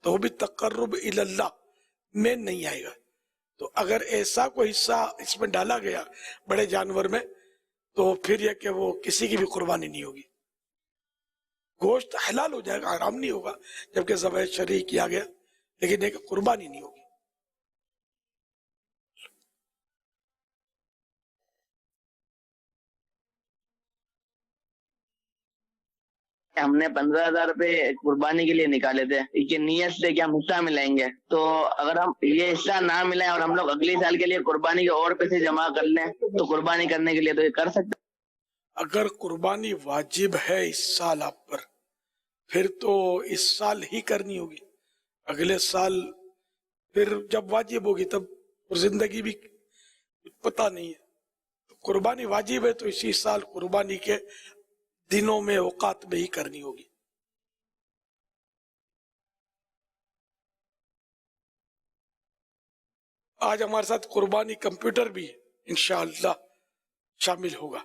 तो वो भी तकर्रुब इल्लाह में नहीं आएगा। तो अगर ऐसा कोई हिस्सा इसमें डाला गया बड़े जानवर में, تو پھر یہ کہ وہ کسی کی بھی قربانی نہیں ہوگی. گوشت حلال ہو جائے گا, حرام نہیں ہوگا, جبکہ ذبح شرعی کیا گیا, لیکن ایک قربانی نہیں ہوگی. ہم نے 15,000 روپے قربانی کے لیے نکالے تھے کہ نیت سے کہ ہم حصہ ملائیں گے, تو اگر ہم یہ حصہ نہ ملائیں اور ہم لوگ اگلی سال کے لیے قربانی کے اور پیسے جمع کر لیں تو قربانی کرنے کے لیے تو یہ کر سکتے ہیں. اگر قربانی واجب ہے اس سال آپ پر, پھر تو اس سال ہی کرنی ہوگی. اگلے سال پھر جب واجب ہوگی تب زندگی بھی پتہ نہیں ہے. قربانی واجب ہے تو اسی سال قربانی کے دنوں میں اوقات میں ہی کرنی ہوگی. آج ہمارے ساتھ قربانی کمپیوٹر بھی انشاءاللہ شامل ہوگا.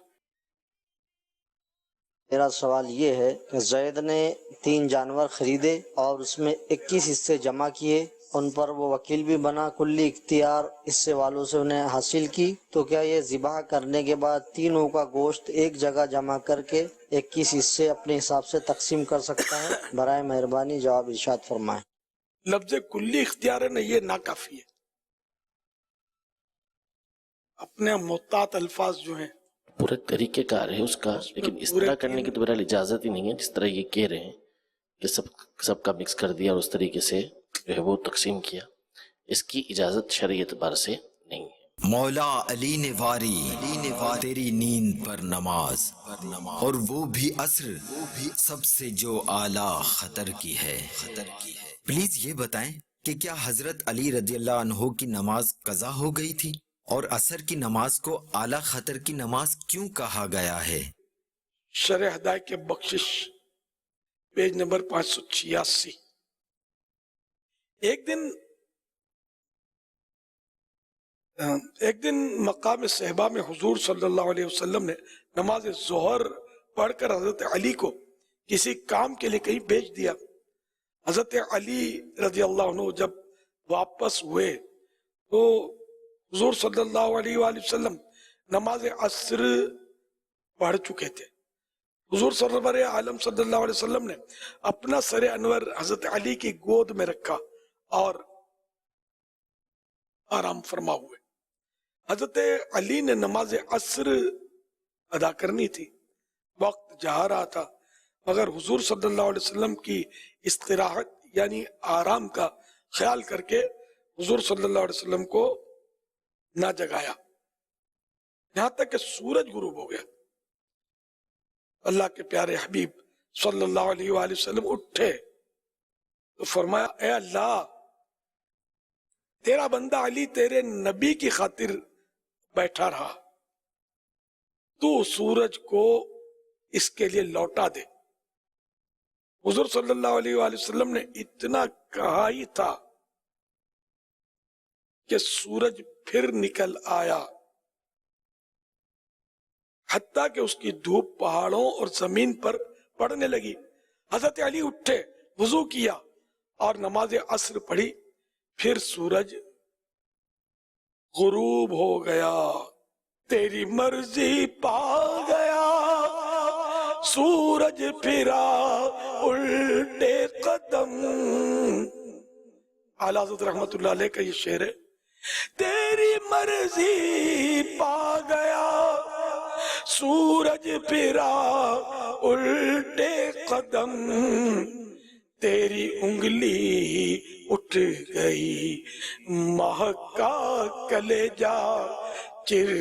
میرا سوال یہ ہے کہ زید نے 3 جانور خریدے اور اس میں 21 حصے جمع کیے, ان پر وہ وکیل بھی بنا, کلی اختیار حصے والوں سے انہیں حاصل کی, تو کیا یہ ذبح کرنے کے بعد تینوں کا گوشت ایک جگہ جمع کر کے 21 حصے اپنے حساب سے تقسیم کر سکتا ہے؟ برائے مہربانی جواب ارشاد فرمائیں. لفظ کلی اختیار ہے نا, یہ ناکافی ہے. اپنے محتاط الفاظ جو ہیں پورا طریقہ کار ہے اس کا, لیکن اس طرح کرنے کی تو بہرحال اجازت ہی نہیں ہے جس طرح یہ کہہ رہے ہیں کہ سب کا مکس کر دیا اور اس طریقے سے جو ہے وہ تقسیم کیا. اس کی اجازت شرعی اعتبار سے نہیں ہے. مولا علی نے واری تیری نیند پر نماز, اور وہ بھی عصر, سب سے جو اعلیٰ خطر کی ہے. پلیز یہ بتائیں کہ کیا حضرت علی رضی اللہ عنہ کی نماز قضا ہو گئی تھی, اور عصر کی نماز کو اعلیٰ خطر کی نماز کیوں کہا گیا ہے؟ شرح ہدایت کے بخشش پیج نمبر 586. ایک دن مقام صحبہ میں حضور صلی اللہ علیہ وسلم نے نماز ظہر پڑھ کر حضرت علی کو کسی کام کے لیے کہیں بھیج دیا. حضرت علی رضی اللہ عنہ جب واپس ہوئے تو حضور صلی اللہ علیہ وآلہ وسلم نماز عصر پڑھ چکے تھے. حضور سرور عالم صلی اللہ علیہ وسلم نے اپنا سر انور حضرت علی کی گود میں رکھا اور آرام فرما ہوئے. حضرت علی نے نماز عصر ادا کرنی تھی, وقت جا رہا تھا, مگر حضور صلی اللہ علیہ وسلم کی استراحت یعنی آرام کا خیال کر کے حضور صلی اللہ علیہ وسلم کو نہ جگایا, یہاں تک کہ سورج غروب ہو گیا. اللہ کے پیارے حبیب صلی اللہ علیہ وآلہ وسلم اٹھے تو فرمایا, اے اللہ, تیرا بندہ علی تیرے نبی کی خاطر بیٹھا رہا, تو سورج کو اس کے لیے لوٹا دے. حضور صلی اللہ علیہ وآلہ وسلم نے اتنا کہا ہی تھا کہ سورج پھر نکل آیا, حتیٰ کہ اس کی دھوپ پہاڑوں اور زمین پر پڑنے لگی. حضرت علی اٹھے, وضو کیا اور نماز عصر پڑھی, پھر سورج غروب ہو گیا. تیری مرضی پا گیا سورج پھرا الٹے قدم. اعلیٰ حضرت رحمت اللہ علیہ کا یہ شعر ہے. تیری مرضی پا گیا سورج پھرا الٹے قدم, تیری انگلی اٹھ گئی ماہ کا کلیجا چر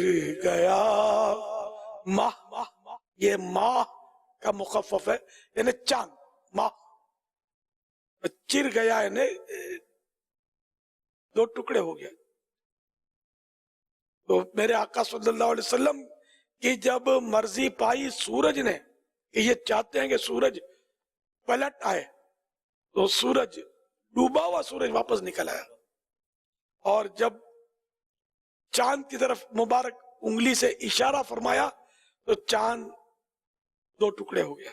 گیا. ماہ, یہ ماہ کا مخفف ہے یعنی چاند, ماہ. چر گیا یعنی 2 ٹکڑے ہو گیا. تو میرے آقا صلی اللہ علیہ وسلم کی جب مرضی پائی سورج نے کہ یہ چاہتے ہیں کہ سورج پلٹ آئے, تو سورج ڈوبا ہوا سورج واپس نکل آیا, اور جب چاند کی طرف مبارک انگلی سے اشارہ فرمایا تو چاند 2 ٹکڑے ہو گیا.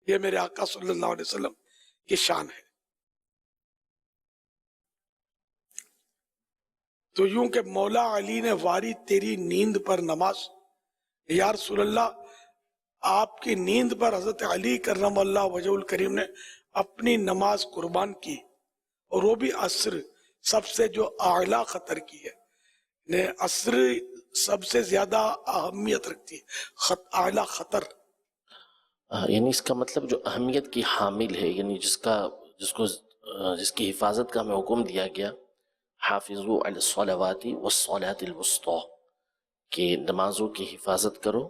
یہ میرے آقا صلی اللہ علیہ وسلم کی شان ہے. تو یوں کہ مولا علی نے واری تیری نیند پر نماز, یا رسول اللہ آپ کی نیند پر حضرت علی کرم اللہ وجہ الکریم نے اپنی نماز قربان کی اور وہ بھی عصر سب سے جو اعلیٰ خطر کی ہے. عصر سب سے زیادہ اہمیت رکھتی ہے, اعلیٰ خطر. یعنی اس کا مطلب جو اہمیت کی حامل ہے, یعنی جس کی حفاظت کا ہمیں حکم دیا گیا, حافظوا علی الصلوات والصلاۃ الوسطی, کہ نمازوں کی حفاظت کرو,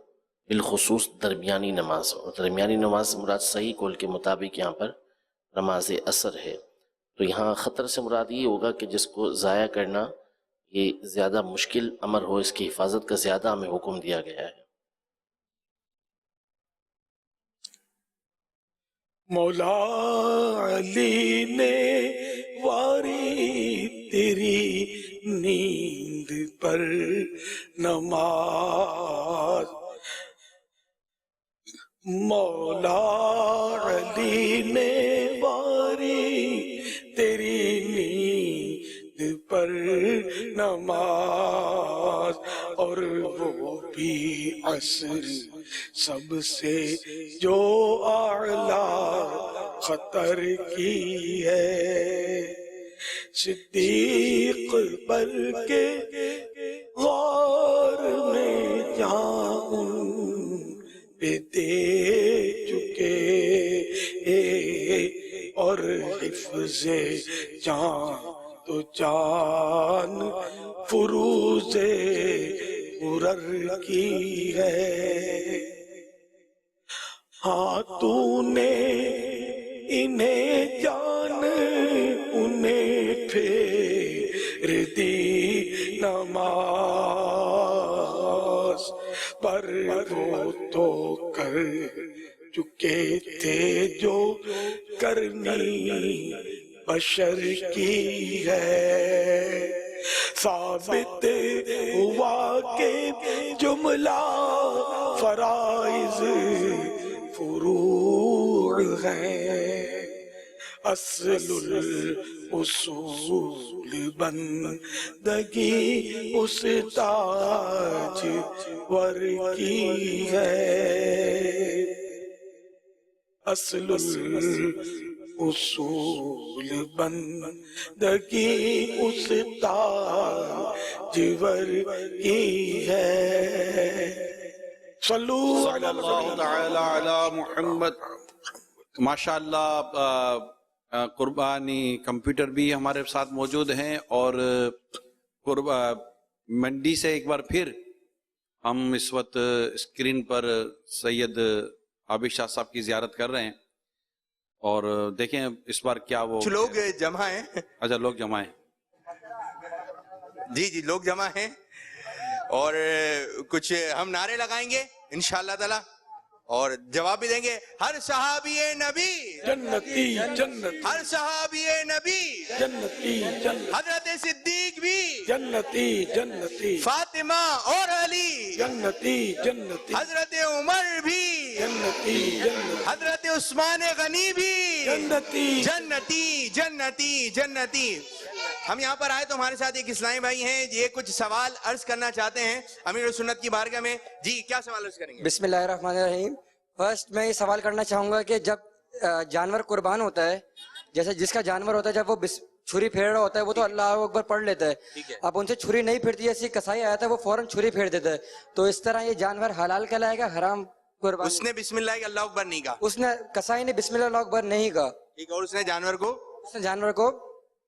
بالخصوص درمیانی نماز. اور درمیانی نماز مراد صحیح قول کے مطابق یہاں پر نماز عصر ہے. تو یہاں خطر سے مراد یہ ہوگا کہ جس کو ضائع کرنا یہ زیادہ مشکل امر ہو, اس کی حفاظت کا زیادہ ہمیں حکم دیا گیا ہے. مولا علی نے واری تیری نیند پر نماز, مولا علی نے واری تیری نیند پر نماز, اور وہ بھی عصر سب سے جو اعلیٰ خطر کی ہے. صدیق پر کے غار میں جان پہ دے چکے, اور حفظ جان تو جان فروز مرر کی ہے. ہاں تو نے انہیں جان انہیں پھیر دی نماز, پر وہ تو کر چکے تھے جو کرنی بشر کی ہے. ثابت ہوا کہ جملہ فرائض فروع ہیں, اصل الاصول بندگی اس تاج ور کی ہے. اصل اصول بندگی اس تاج ور کی ہے. صلو صلی اللہ تعالی علی محمد. ماشاءاللہ قربانی کمپیوٹر بھی ہمارے ساتھ موجود ہیں, اور منڈی سے ایک بار پھر ہم اس وقت اسکرین پر سید عابد شاہ صاحب کی زیارت کر رہے ہیں, اور دیکھیں اس بار کیا وہ لوگ جمع ہیں. اچھا لوگ جمع ہیں, جی لوگ جمع ہیں, اور کچھ ہم نعرے لگائیں گے انشاءاللہ تعالی, اور جواب بھی دیں گے. ہر صحابی نبی جنتی جنتی, ہر صحابی نبی جنتی جنتی, حضرت صدیق بھی جنتی جنتی, فاطمہ اور علی جنتی جنتی, حضرت عمر بھی جنتی جنتی, حضرت عثمان غنی بھی جنتی جنتی جنتی جنتی. ہم یہاں پر آئے تو ہمارے ساتھ ایک اسلامی بھائی ہیں, یہ کچھ سوال عرض کرنا چاہتے ہیں امیر سنت کی بارگاہ میں. جی کیا سوال عرض کریں گے؟ بسم اللہ الرحمن الرحیم. فرسٹ میں یہ سوال کرنا چاہوں گا کہ جب جانور قربان ہوتا ہے, جیسے جس کا جانور ہوتا ہے, جب وہ چھری پھیر رہا ہوتا ہے وہ تو اللہ اکبر پڑھ لیتا ہے, اب ان سے چھری نہیں پھرتی, جیسے کسائی آیا تھا وہ فوراً چھری پھیر دیتا ہے, تو اس طرح یہ جانور حلال کہلائے گا حرام قربان؟ اس نے بسم اللہ اللہ اکبر نہیں کہا, اس نے کسائی نے بسم اللہ اکبر نہیں کہا, ٹھیک ہے, اور اس نے جانور کو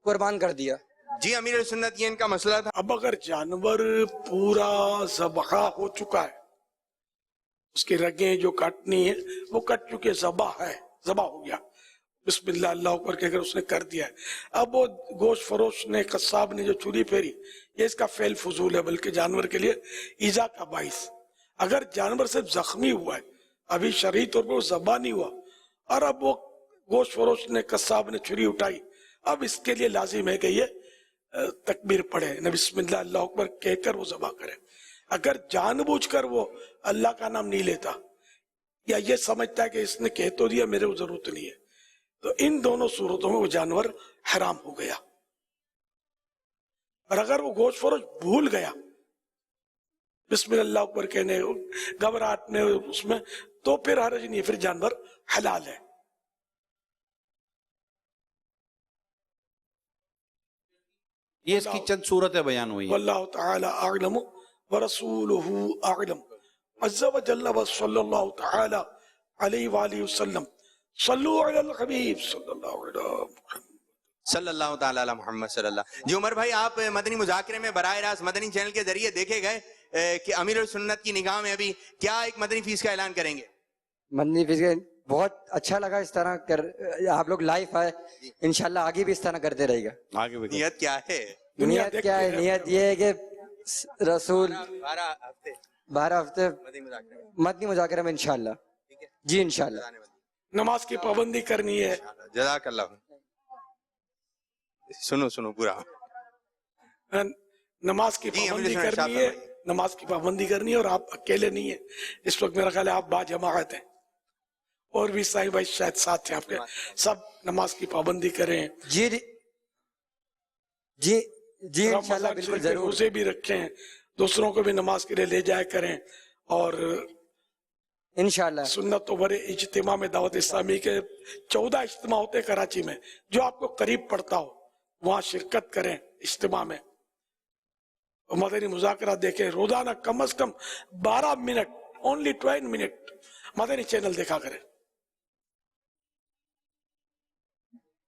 قربان کر دیا. جی امیر سنت یہ ان کا مسئلہ تھا. اب اگر جانور پورا ذبح ہو چکا ہے, اس کی رگیں جو کاٹنی ہے وہ کٹ چکے, ذبح ہے, ذبح ہو گیا, بسم اللہ اللہ اکبر کہ اگر اس نے کر دیا ہے, اب وہ گوشت فروش نے, قصاب نے جو چھری پھیری, یہ اس کا فعل فضول ہے, بلکہ جانور کے لیے ایذا کا باعث. اگر جانور صرف زخمی ہوا ہے, ابھی شرعی طور پر وہ ذبح نہیں ہوا, اور اب وہ گوشت فروش نے, قصاب نے چھری اٹھائی, اب اس کے لیے لازم ہے کہ یہ تکبیر پڑھے, نہ بسم اللہ اللہ اکبر کہہ کر وہ ذبح کرے. اگر جان بوجھ کر وہ اللہ کا نام نہیں لیتا, یا یہ سمجھتا ہے کہ اس نے کہہ تو دیا میرے کو ضرورت نہیں ہے, تو ان دونوں صورتوں میں وہ جانور حرام ہو گیا. اور اگر وہ گوشت فروش بھول گیا, बिस्मिल्लाह अल्लाह अकबर कहने, घबराहट में उसमें, तो फिर हरज नहीं, फिर जानवर हलाल है। ये इसकी चंद सूरतें बयान हुई हैं। वल्लाहु तआला अअलम व रसूलुहु अअलम। अज़्ज़ा व जल्ला व सल्लल्लाहु तआला अलैहि व आलिहि वसल्लम। सल्लु अलल हबीब सल्लल्लाहु ताला मुहम्मद सल्लल्लाहु। जी उमर भाई, आप मदनी मुज़ाकरे में बराह रास्त मदनी चैनल के जरिए देखे गए कि अमीरुल सुन्नत की निगाह में अभी क्या एक मदनी फीस का ऐलान करेंगे? मदनी फीस का बहुत अच्छा लगा, इस तरह कर आप लोग लाइव आए, इंशाल्लाह आगे भी इस तरह करते रहेगा। आगे भी नियत क्या है? नियत क्या है? नियत ये है कि रसूल 12 हफ्ते मदनी मुज़ाकरे में इंशाल्लाह। जी इंशाल्लाह। नमाज की पाबंदी करनी है। जज़ाकल्लाह। सुनो पूरा। नमाज की पाबंदी करनी है, नमाज की पाबंदी करनी है, और आप अकेले नहीं है इस वक्त, मेरा ख्याल है आप बाजमाअत हैं, और भी साईं भाई शायद साथ हैं आपके, सब नमाज की पाबंदी करें। जी जी जी इंशाल्लाह बिल्कुल जरूर। रोजे भी रखें, दूसरों को भी नमाज के लिए ले जाया करें, और इंशाल्लाह सुन्नत तो बड़े इज्तिमा में दावत इस्लामी के 14 इज्तिमा होते हैं कराची में, जो आपको करीब पड़ता हो वहां शिरकत करें इज्तिमा में, और मदनी मुज़ाकरा देखें। रोजाना कम से कम 12 minute, only 12 minute Madani channel देखा करें।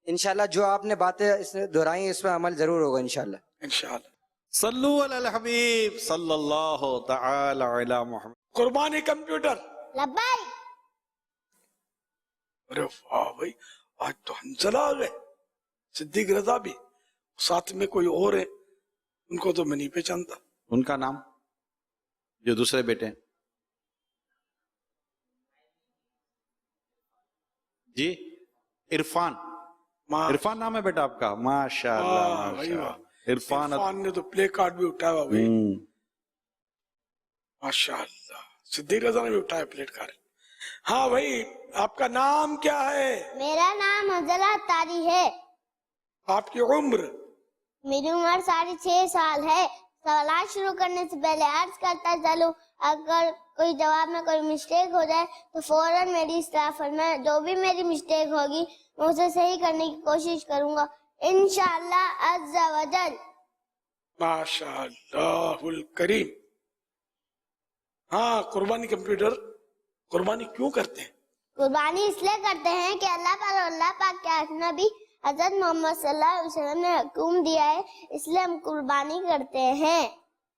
इंशाल्लाह जो आपने बातें इसमें दोहराई इस पर अमल जरूर होगा इंशाल्लाह। इंशाल्लाह। सल्लु अलल हबीब सल्लल्लाहु तआला अला मुहम्मद। कुर्बानी कंप्यूटर। लब्बाइक। अरे वाह भाई, आज तो हंसला आ गए, सिद्दीक रजा भी, साथ में कोई और है, उनको तो मैं नहीं पहचानता। उनका नाम जो दूसरे बेटे हैं? जी इरफान। इरफान नाम है बेटा आपका? माशाअल्लाह। इरफान ने तो प्ले कार्ड भी उठाया भाई, माशाअल्लाह। सिद्दीक रजा ने भी उठाया प्ले कार्ड। हाँ भाई, आपका नाम क्या है? मेरा नाम अजला तारी है। आपकी उम्र? मेरी उम्र 6.5 साल है। सवाल शुरू करने से पहले अर्ज करता चलूं, अगर कोई जवाब में कोई मिस्टेक हो जाए तो फौरन मेरी इस्लाह फरमाए। जो भी मेरी मिस्टेक होगी मैं उसे सही करने की कोशिश करूंगा इंशाअल्लाह अज़्ज़ा वजल। माशाअल्लाहुल करीम। हाँ, कुर्बानी कंप्यूटर, कुर्बानी क्यों करते हैं? कुर्बानी इसलिए करते हैं कि अल्लाह पाक के नबी हज़रत मोहम्मद सल्लल्लाहु अलैहि वसल्लम ने हुक्म दिया है, इसलिए हम कुर्बानी करते हैं।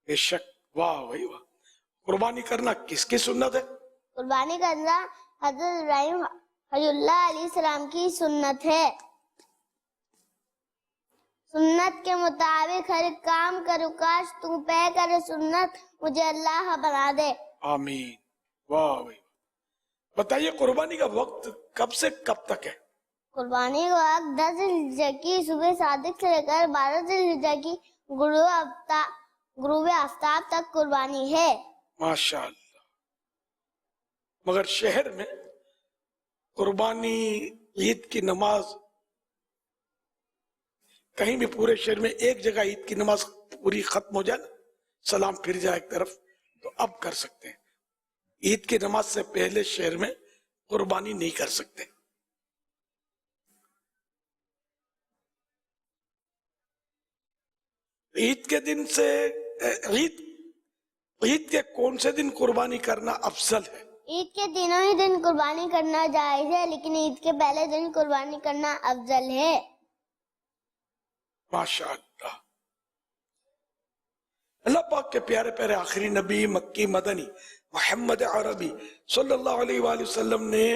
बेशक, वाह भाई वाह। कुर्बानी करना किसकी सुन्नत है? कुर्बानी करना हज़रत इब्राहिम खलीलुल्लाह अलैहिस्सलाम की सुन्नत है। सुन्नत के मुताबिक हर काम करूँ, काश तू पे करे सुन्नत, मुझे अल्लाह बना दे। आमीन। वाह भाई। बताइए कुर्बानी का वक्त कब से कब तक है? कुर्बानी का वक्त 10 ज़िलहिज्जा की सुबह सादिक से लेकर 12 ज़िलहिज्जा की गुरूब आफ्ताब तक कुर्बानी है। माशाअल्लाह। मगर शहर में कुर्बानी, ईद की नमाज, कहीं भी पूरे शहर में एक जगह ईद की नमाज पूरी खत्म हो जाए, सलाम फिर जाए एक तरफ, तो अब कर सकते हैं। ईद की नमाज से पहले शहर में कुर्बानी नहीं कर सकते। ईद के दिन से ईद के कौन से दिन कुर्बानी करना अफजल है? ईद के तीनों ही दिन कुर्बानी करना जायज है, लेकिन ईद के पहले दिन कुर्बानी करना अफजल है। माशाअल्लाह। अल्लाह पाक के प्यारे प्यारे आखिरी नबी मक्की मदनी मोहम्मद अरबी सल्लल्लाहु अलैहि वसल्लम ने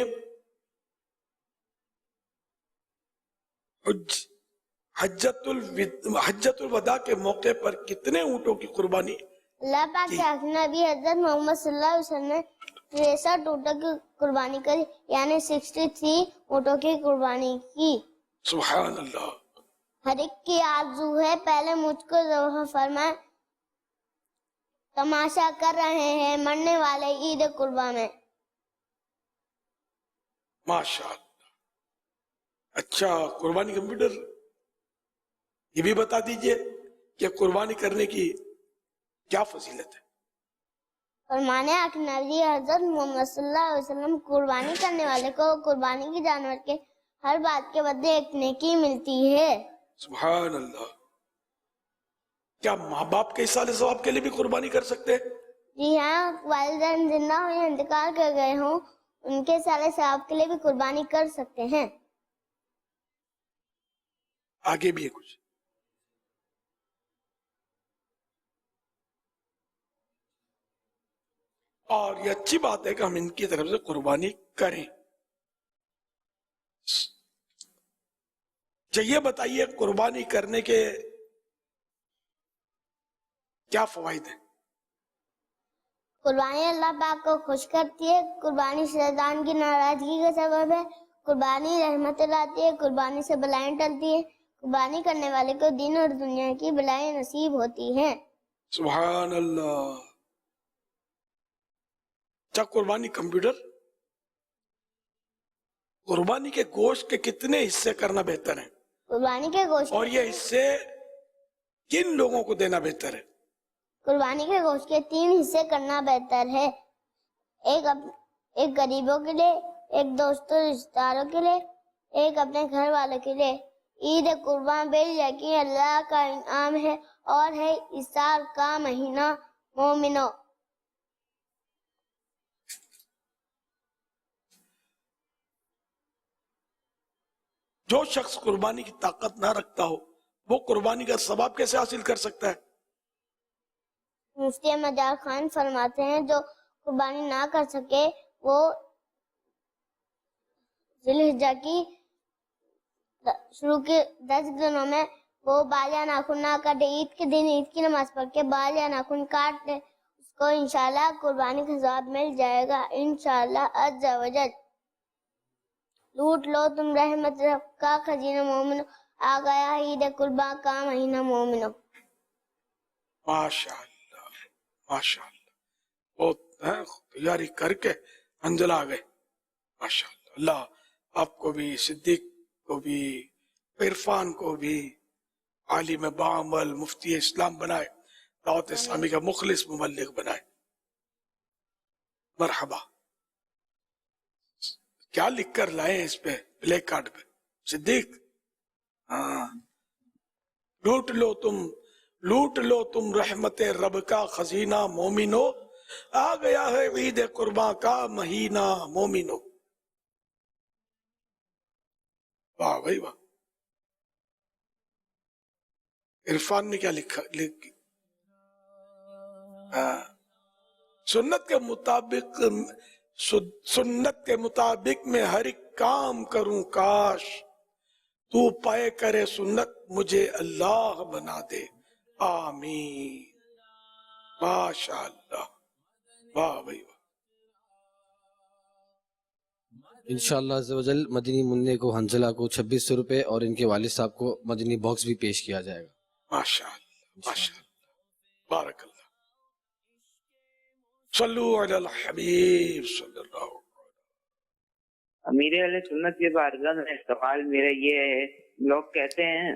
हज्जतुल वदा के मौके पर कितने ऊंटों की कुर्बानी? अल्लाह पाक के आखिरी नबी हज़रत मोहम्मद सल्लल्लाहु अलैहि वसल्लम ने 63 ऊंटों की कुर्बानी करी, यानी 63 ऊंटों की कुर्बानी की। सुभान अल्लाह। हर एक की आरज़ू है, पहले मुझको ज़बह फरमाए। तमाशा कर रहे हैं मरने वाले ईद कुर्बा में। माशाअल्लाह। अच्छा, कुर्बानी कंप्यूटर, ये भी बता दीजिए कि कुर्बानी करने की क्या फजीलत है? फरमाने आके नबी हजरत मोहम्मद सल्लल्लाहु अलैहि वसल्लम कुर्बानी करने वाले को कुर्बानी की जानवर के हर बात के बदले एक नेकी मिलती है। सुभान अल्लाह। क्या माँ बाप के इसाले सवाब के लिए भी कुर्बानी कर सकते हैं? जी हाँ, वालिदैन जिंदा हो या इंतकाल कर गए हों, उनके साले सवाब के लिए भी कुर्बानी कर सकते हैं। आगे भी है कुछ। और ये अच्छी बात है कि हम इनकी तरफ से कुर्बानी करें। ये बताइए कुर्बानी करने के क्या फवाइद हैं? कुर्बानी अल्लाह पाक को खुश करती है, कुर्बानी शैतान की नाराजगी का सबब है, कुर्बानी रहमत लाती है, कुर्बानी से बलाएं टलती है, कुर्बानी करने वाले को दीन और दुनिया की बलाएं नसीब होती हैं। सुभान अल्लाह। क्या कुर्बानी कंप्यूटर? कुर्बानी के गोश्त के कितने हिस्से करना बेहतर है? कुर्बानी के गोश्त और ये हिस्से किन लोगों को देना बेहतर है? कुर्बानी के गोश्त के 3 हिस्से करना बेहतर है। एक गरीबों के लिए, एक दोस्तों रिश्तेदारों के लिए, एक अपने घर वालों के लिए। ईद कुर्बान बेल यकीन अल्लाह का इनाम है और है इस साल का महीना मोमिनो। जो शख्स कुर्बानी की ताकत ना रखता हो वो कुर्बानी का सवाब कैसे हासिल कर सकता है? मुफ्ती अहमद यार खान फरमाते हैं जो कुर्बानी ना कर सके वो ज़िलहिज्जा की शुरू के 10 दिनों में वो बाल या नाखून ना काटे, ईद के दिन ईद की नमाज पढ़ के बाल या नाखून काट ले, उसको इंशाल्लाह कुर्बानी का सवाब मिल जाएगा इंशाल्लाह अज़्ज़ा वजल। लूट लो तुम रहमत रब का खजीना मोमिनो, आ गया ईद कुर्बा का महीना मोमिनो। माशाअल्लाह माशाअल्लाह, बहुत तैयारी करके अंजल आ गए। माशाअल्लाह। अल्लाह आपको भी, सिद्दीक को भी, इरफान को भी आलिम बामल मुफ्ती इस्लाम बनाए, दावत इस्लामी का मुखलिस मुबल्लिग बनाए। मरहबा। क्या लिख कर लाए इस पे ब्लैक कार्ड पे? सिद्दीक, हाँ, लूट लो तुम रहमत रब का खजीना मोमिनो, आ गया है ईद कुर्बान का महीना मोमिनो। वाह भाई वाह। इरफान ने क्या लिखा? सुन्नत के मुताबिक मैं हर एक काम करूं, काश तू पाए करे सुन्नत मुझे अल्लाह बना दे, आमीन। माशाअल्लाह, वाह भाई वाह। इंशाअल्लाह अज़्ज़वजल मदनी मुन्ने को, हंजला को 2600 रुपए और इनके वालिद साहब को मदनी बॉक्स भी पेश किया जाएगा। माशाअल्लाह माशाअल्लाह, बारकल्लाह। सल्लु अलल हबीब सल्लल्लाहु। अमीर अहले सुन्नत के बारगाह में सवाल मेरा ये है, लोग कहते हैं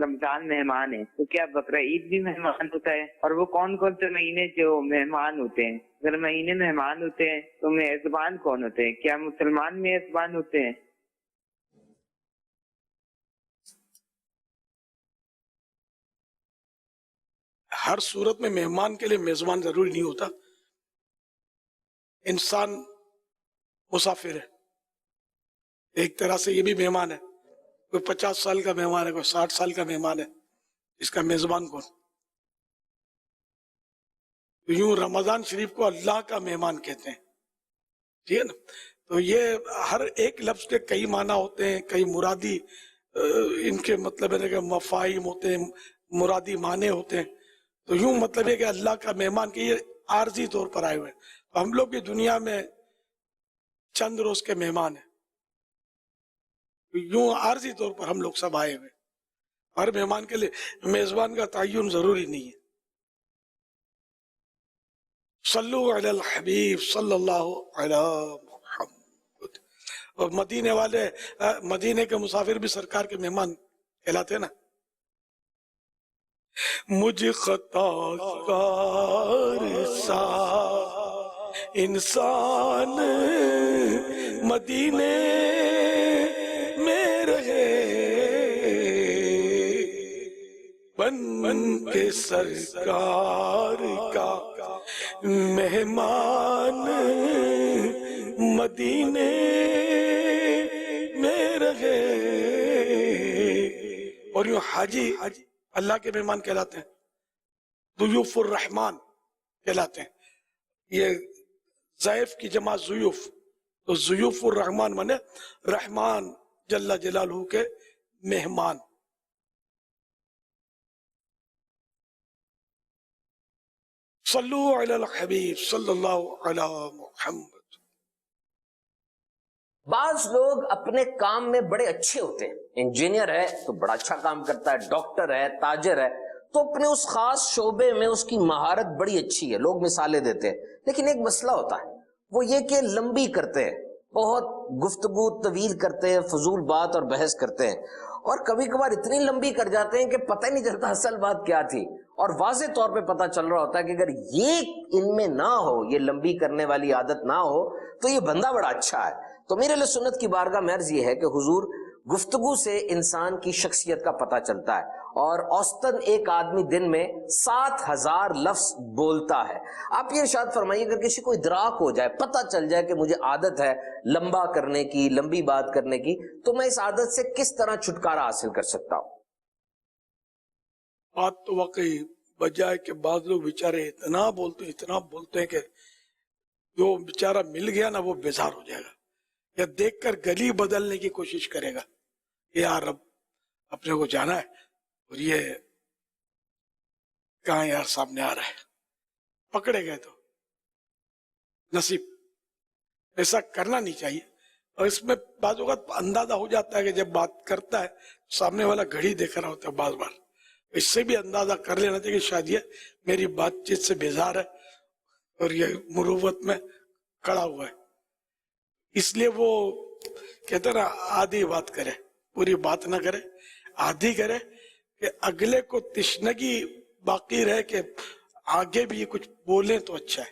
रमजान मेहमान है, तो क्या बकरा ईद भी मेहमान होता है? और वो कौन कौन से महीने जो मेहमान होते हैं? अगर महीने मेहमान होते हैं तो मेजबान कौन होते हैं? क्या मुसलमान मेजबान होते हैं? हर सूरत में मेहमान के लिए मेजबान जरूरी नहीं होता। इंसान मुसाफिर है, एक तरह से ये भी मेहमान है। कोई 50 साल का मेहमान है, कोई 60 साल का मेहमान है, इसका मेजबान कौन? तो यूं रमजान शरीफ को अल्लाह का मेहमान कहते हैं, ठीक है ना। तो ये हर एक लफ्ज के कई माना होते हैं, कई मुरादी इनके मतलब है कि मफाहिम होते हैं, मुरादी माने होते हैं। तो यूं मतलब है कि अल्लाह का मेहमान के ये आर्जी तौर पर आए हुए हैं। तो हम लोग की दुनिया में चंद रोज के मेहमान हैं, यूं आर्जी तौर पर हम लोग सब आए हुए। हर मेहमान के लिए मेजबान का तय्युन जरूरी नहीं है। सल्लु अलल हबीब सल्लल्लाहु अलैहि मुहम्मद। और मदीने वाले, मदीने के मुसाफिर भी सरकार के मेहमान कहलाते हैं ना। मुझ खता कार सा इंसान मदीने में रहे, बन के सरकार का मेहमान मदीने में रहे। और यूं हाजी अल्लाह के मेहमान कहलाते हैं, दुयूफुर रहमान कहलाते हैं। ये ज़ैफ की जमा ज़ुयूफ, तो ज़ुयूफुर रहमान माने रहमान जल्ला जलालहू के मेहमान। सल्लु अलल हबीब सल्लल्लाहु अला मुहम्मद। बाज लोग अपने काम में बड़े अच्छे होते हैं, इंजीनियर है तो बड़ा अच्छा काम करता है, डॉक्टर है, ताजिर है तो अपने उस खास शोबे में उसकी महारत बड़ी अच्छी है, लोग मिसालें देते हैं। लेकिन एक मसला होता है, वो ये कि लंबी करते हैं, बहुत गुफ्तगू तवील करते हैं, फजूल बात और बहस करते हैं, और कभी कभार इतनी लंबी कर जाते हैं कि पता ही नहीं चलता असल बात क्या थी, और वाज़े तौर पे पता चल रहा होता है कि अगर ये इनमें ना हो, ये लंबी करने वाली आदत ना हो, तो ये बंदा बड़ा अच्छा है। तो मेरे लिए सुन्नत की बारगाह में अर्ज ये है कि हुजूर, गुफ्तगू से इंसान की शख्सियत का पता चलता है, और औसतन एक आदमी दिन में 7000 लफ्ज बोलता है। आप ये इरशाद फरमाइए, अगर किसी को इदराक हो जाए, पता चल जाए कि मुझे आदत है लंबा करने की, लंबी बात करने की, तो मैं इस आदत से किस तरह छुटकारा हासिल कर सकता हूँ? बात तो वाकई बजाय के बाद लोग बेचारे इतना बोलते हैं कि जो बेचारा मिल गया ना वो बेजार हो जाएगा, या देखकर गली बदलने की कोशिश करेगा, यार अब अपने को जाना है और ये कहाँ यार सामने आ रहा है, पकड़े गए तो नसीब। ऐसा करना नहीं चाहिए। और इसमें बाजू का अंदाजा हो जाता है कि जब बात करता है सामने वाला घड़ी देख रहा होता है बार बार, इससे भी अंदाजा कर लेना चाहिए कि शायद ये मेरी बातचीत से बेजार है और ये मुरुवत में खड़ा हुआ है। इसलिए वो कहते हैं ना, आधी बात करे, पूरी बात ना करे, आधी करे कि अगले को तिश्नगी बाकी रहे कि आगे भी ये कुछ बोले तो अच्छा है,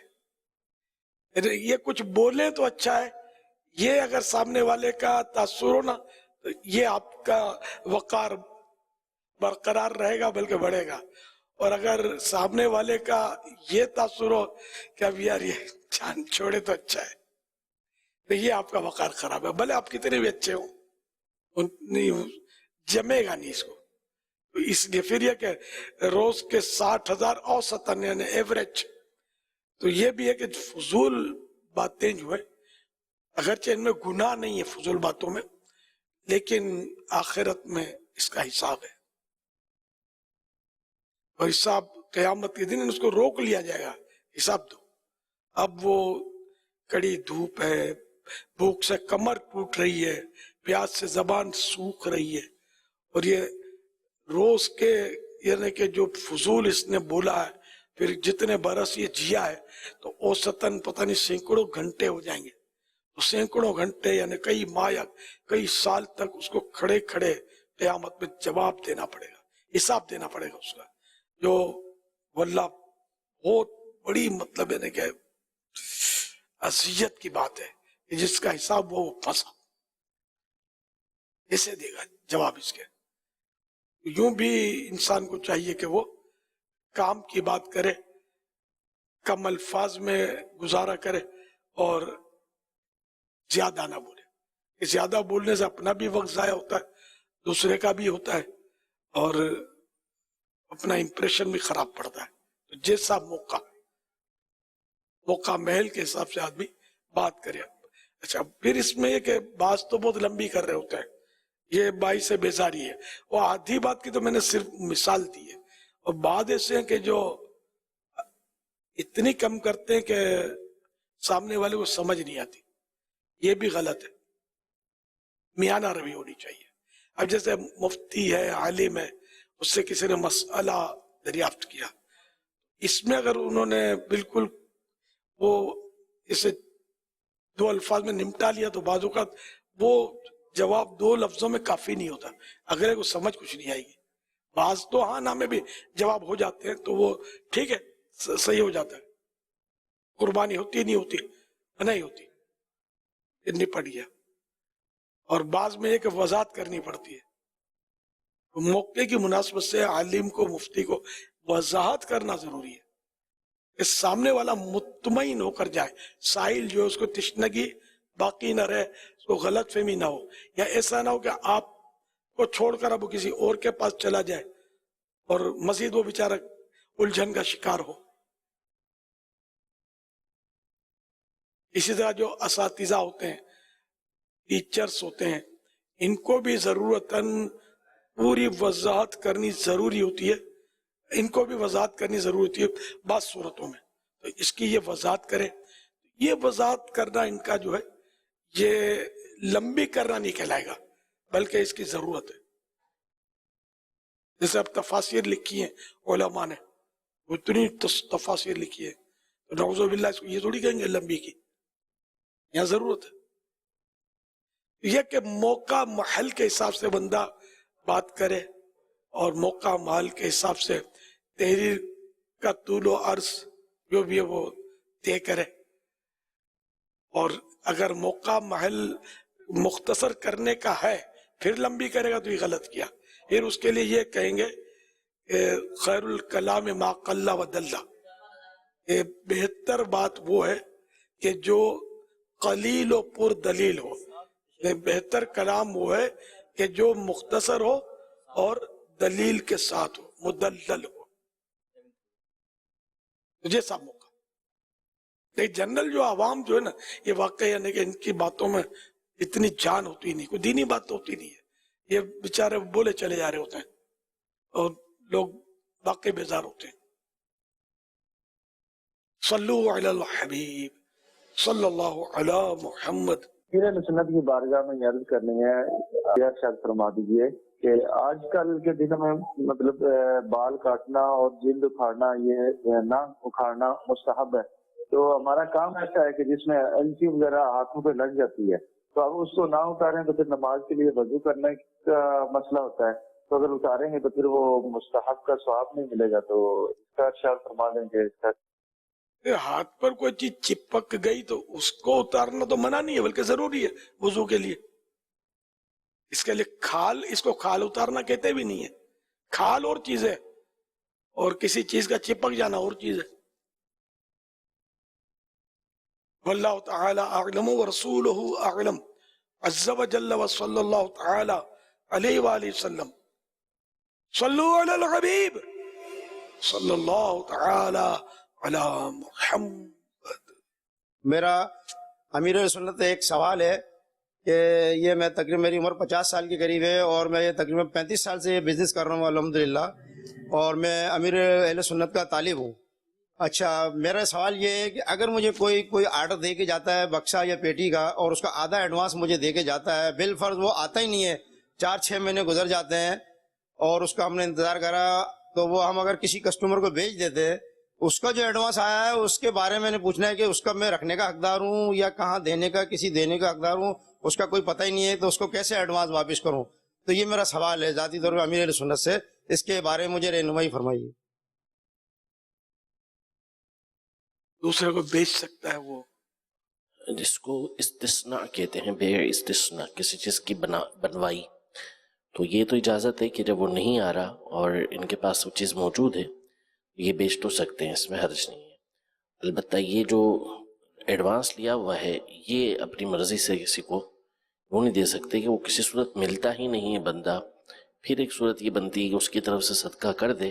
ये कुछ बोले तो अच्छा है। ये अगर सामने वाले का तासुर हो ना, तो ये आपका वकार बरकरार रहेगा बल्कि बढ़ेगा। और अगर सामने वाले का ये तासुर हो कि अब यार ये जान छोड़े तो अच्छा है, तो ये आपका वकार खराब है, भले आप कितने भी अच्छे हो, नहीं जमेगा नहीं इसको। तो इसलिए फिर ये कि रोज के 60,000 औसतन यानी एवरेज, तो ये भी है कि फजूल बातें जो है, अगरचे इनमें गुनाह नहीं है फजूल बातों में, लेकिन आखिरत में इसका हिसाब है, और हिसाब क़यामत के दिन उसको रोक लिया जाएगा, हिसाब दो। अब वो कड़ी धूप है, भूख से कमर टूट रही है, प्यास से जबान सूख रही है, और ये रोज के यानी कि जो फजूल इसने बोला है, फिर जितने बरस ये जिया है, तो औसतन पता नहीं सैकड़ों घंटे हो जाएंगे। तो सैकड़ों घंटे यानी कई माह या कई साल तक उसको खड़े खड़े क़यामत में जवाब देना पड़ेगा, हिसाब देना पड़ेगा उसका, जो वल्लाह बहुत बड़ी मतलब है कि अज़ियत की बात है कि जिसका हिसाब वो फंसा, ऐसे देगा जवाब इसके। यूं भी इंसान को चाहिए कि वो काम की बात करे, कम अल्फाज में गुजारा करे और ज्यादा ना बोले। ज्यादा बोलने से अपना भी वक्त जाया होता है, दूसरे का भी होता है, और अपना इंप्रेशन भी खराब पड़ता है। तो जैसा मौका महल के हिसाब से आदमी बात करे। अच्छा, फिर इसमें ये कि बात तो बहुत लंबी कर रहे होते हैं, ये बाई से बेजारी है। वो आधी बात की तो मैंने सिर्फ मिसाल दी है, और बाद ऐसे हैं कि जो इतनी कम करते हैं कि सामने वाले को समझ नहीं आती, ये भी गलत है। मियाना रवि होनी चाहिए। अब जैसे मुफ्ती है, आलिम है, उससे किसी ने मसला दरियाफ्त किया, इसमें अगर उन्होंने बिल्कुल वो इसे 2 अल्फाज में निपटा लिया तो बाजू का वो जवाब 2 लफ्जों में काफी नहीं होता, अगले को समझ कुछ नहीं आएगी। बाज तो हाँ ना में भी जवाब हो जाते हैं, तो वो ठीक है, सही हो जाता है। कुर्बानी होती नहीं होती? नहीं होती, इतनी पड़ी है। और बाद में एक वजाहत करनी पड़ती है, तो मौके की मुनासबत से आलिम को, मुफ्ती को वजाहत करना जरूरी है कि सामने वाला मुतमईन होकर जाए, साहिल जो है उसको तिश्नगी बाकी न रहे, उसको गलत फहमी ना हो, या ऐसा ना हो कि आपको छोड़कर अब किसी और के पास चला जाए और मजीद वो बेचारा उलझन का शिकार हो। इसी तरह जो असातिज़ा होते हैं, टीचर्स होते हैं, इनको भी जरूरतन पूरी वजाहत करनी जरूरी होती है, इनको भी वजाहत करनी जरूरी होती है बात सूरतों में। तो इसकी ये वजाहत करें, ये वजाहत करना इनका जो है ये लंबी करना नहीं कहलाएगा, बल्कि इसकी जरूरत है। जैसे अब तफासिर लिखी है उलमा ने, उतनी तफासिर लिखी है, तो नऊज़ु बिल्लाह इसको ये थोड़ी कहेंगे लंबी की, यहाँ जरूरत है। यह कि मौका महल के हिसाब से बंदा बात करे और मौका महल के हिसाब से तहरीर का तूल व अर्ज जो भी है वो तय करे। और अगर मौका महल मुख्तसर करने का है फिर लंबी करेगा तो ये गलत किया। फिर उसके लिए ये कहेंगे खैरुल कलाम मा कल्ला व दल्ला, ये बेहतर बात वो है कि जो कलील व पुर दलील हो। बेहतर कलाम वो है कि जो मुख्तसर हो और दलील के साथ हो, मुदल्लल हो, तो जैसा मौका। लेकिन जनरल जो आवाम जो है ना, ये वाकई है कि इनकी बातों में इतनी जान होती नहीं, कोई दीनी बात तो होती नहीं है, ये बेचारे बोले चले जा रहे होते हैं और लोग वाकई बेजार होते हैं। सल्लु अलल हबीब सल्लल्लाहु अला मुहम्मद। पीर सुन्नत की बारगाह में अर्ज करनी है, शायद फरमा दीजिए कि आजकल के दिनों में मतलब बाल काटना और जिल्द उखाड़ना, ये ना उखाड़ना मुस्तहब है, तो हमारा काम ऐसा है कि जिसमें एलसी वगैरह हाथों पे लग जाती है, तो अब उसको ना उतारें तो फिर नमाज के लिए वजू करने का मसला होता है, तो अगर उतारेंगे तो फिर वो मुस्तहब का सवाब नहीं मिलेगा, तो इसका शायद फरमा देंगे। इसका हाथ पर कोई चीज चिपक गई तो उसको उतारना तो मना नहीं है, बल्कि जरूरी है वजू के लिए। इसके लिए खाल, इसको खाल उतारना कहते भी नहीं है, खाल और चीज है और किसी चीज का चिपक जाना और चीज है। वल्लाहु तआला अअलम व रसूलुहु अअलम अज़्ज़ा व जल्ल व सल्लल्लाहु तआला अलैहि व आलिहि वसल्लम। सल्लु अलल हबीब सल्लल्लाहु तआला अला मुहम्मद। मेरा अमीर सुन्नत एक सवाल है कि ये मैं तकरीबन, मेरी उम्र 50 साल के करीब है और मैं ये तकरीबन 35 साल से बिजनेस कर रहा हूँ अल्हम्दुलिल्लाह, और मैं अमीर अहले सुन्नत का तालिब हूँ। अच्छा, मेरा सवाल ये है कि अगर मुझे कोई आर्डर दे के जाता है बक्सा या पेटी का, और उसका आधा एडवांस मुझे दे के जाता है, बिल फर्ज वो आता ही नहीं है, 4-6 महीने गुजर जाते हैं और उसका हमने इंतजार करा, तो वो हम अगर किसी कस्टमर को भेज देते हैं, उसका जो एडवांस आया है उसके बारे में पूछना है कि उसका मैं रखने का हकदार हूँ या कहाँ देने का, किसी देने का हकदार हूँ, उसका कोई पता ही नहीं है, तो उसको कैसे एडवांस वापस करूँ? तो ये मेरा सवाल है जाती तौर पर अमीर अहले सुन्नत से, इसके बारे में मुझे रहनुमाई फरमाइए। दूसरे को बेच सकता है वो, जिसको इस्तिस्ना कहते हैं, बे इस्तिस्ना, किसी चीज़ की बनवाई, तो ये तो इजाज़त है कि जब वो नहीं आ रहा और इनके पास वो चीज़ मौजूद है, ये बेच तो सकते हैं, इसमें हर्ज नहीं है। अलबत्ता ये जो एडवांस लिया हुआ है, ये अपनी मर्ज़ी से किसी को वो नहीं दे सकते कि वो किसी सूरत मिलता ही नहीं है बंदा, फिर एक सूरत ये बनती है कि उसकी तरफ से सदका कर दे,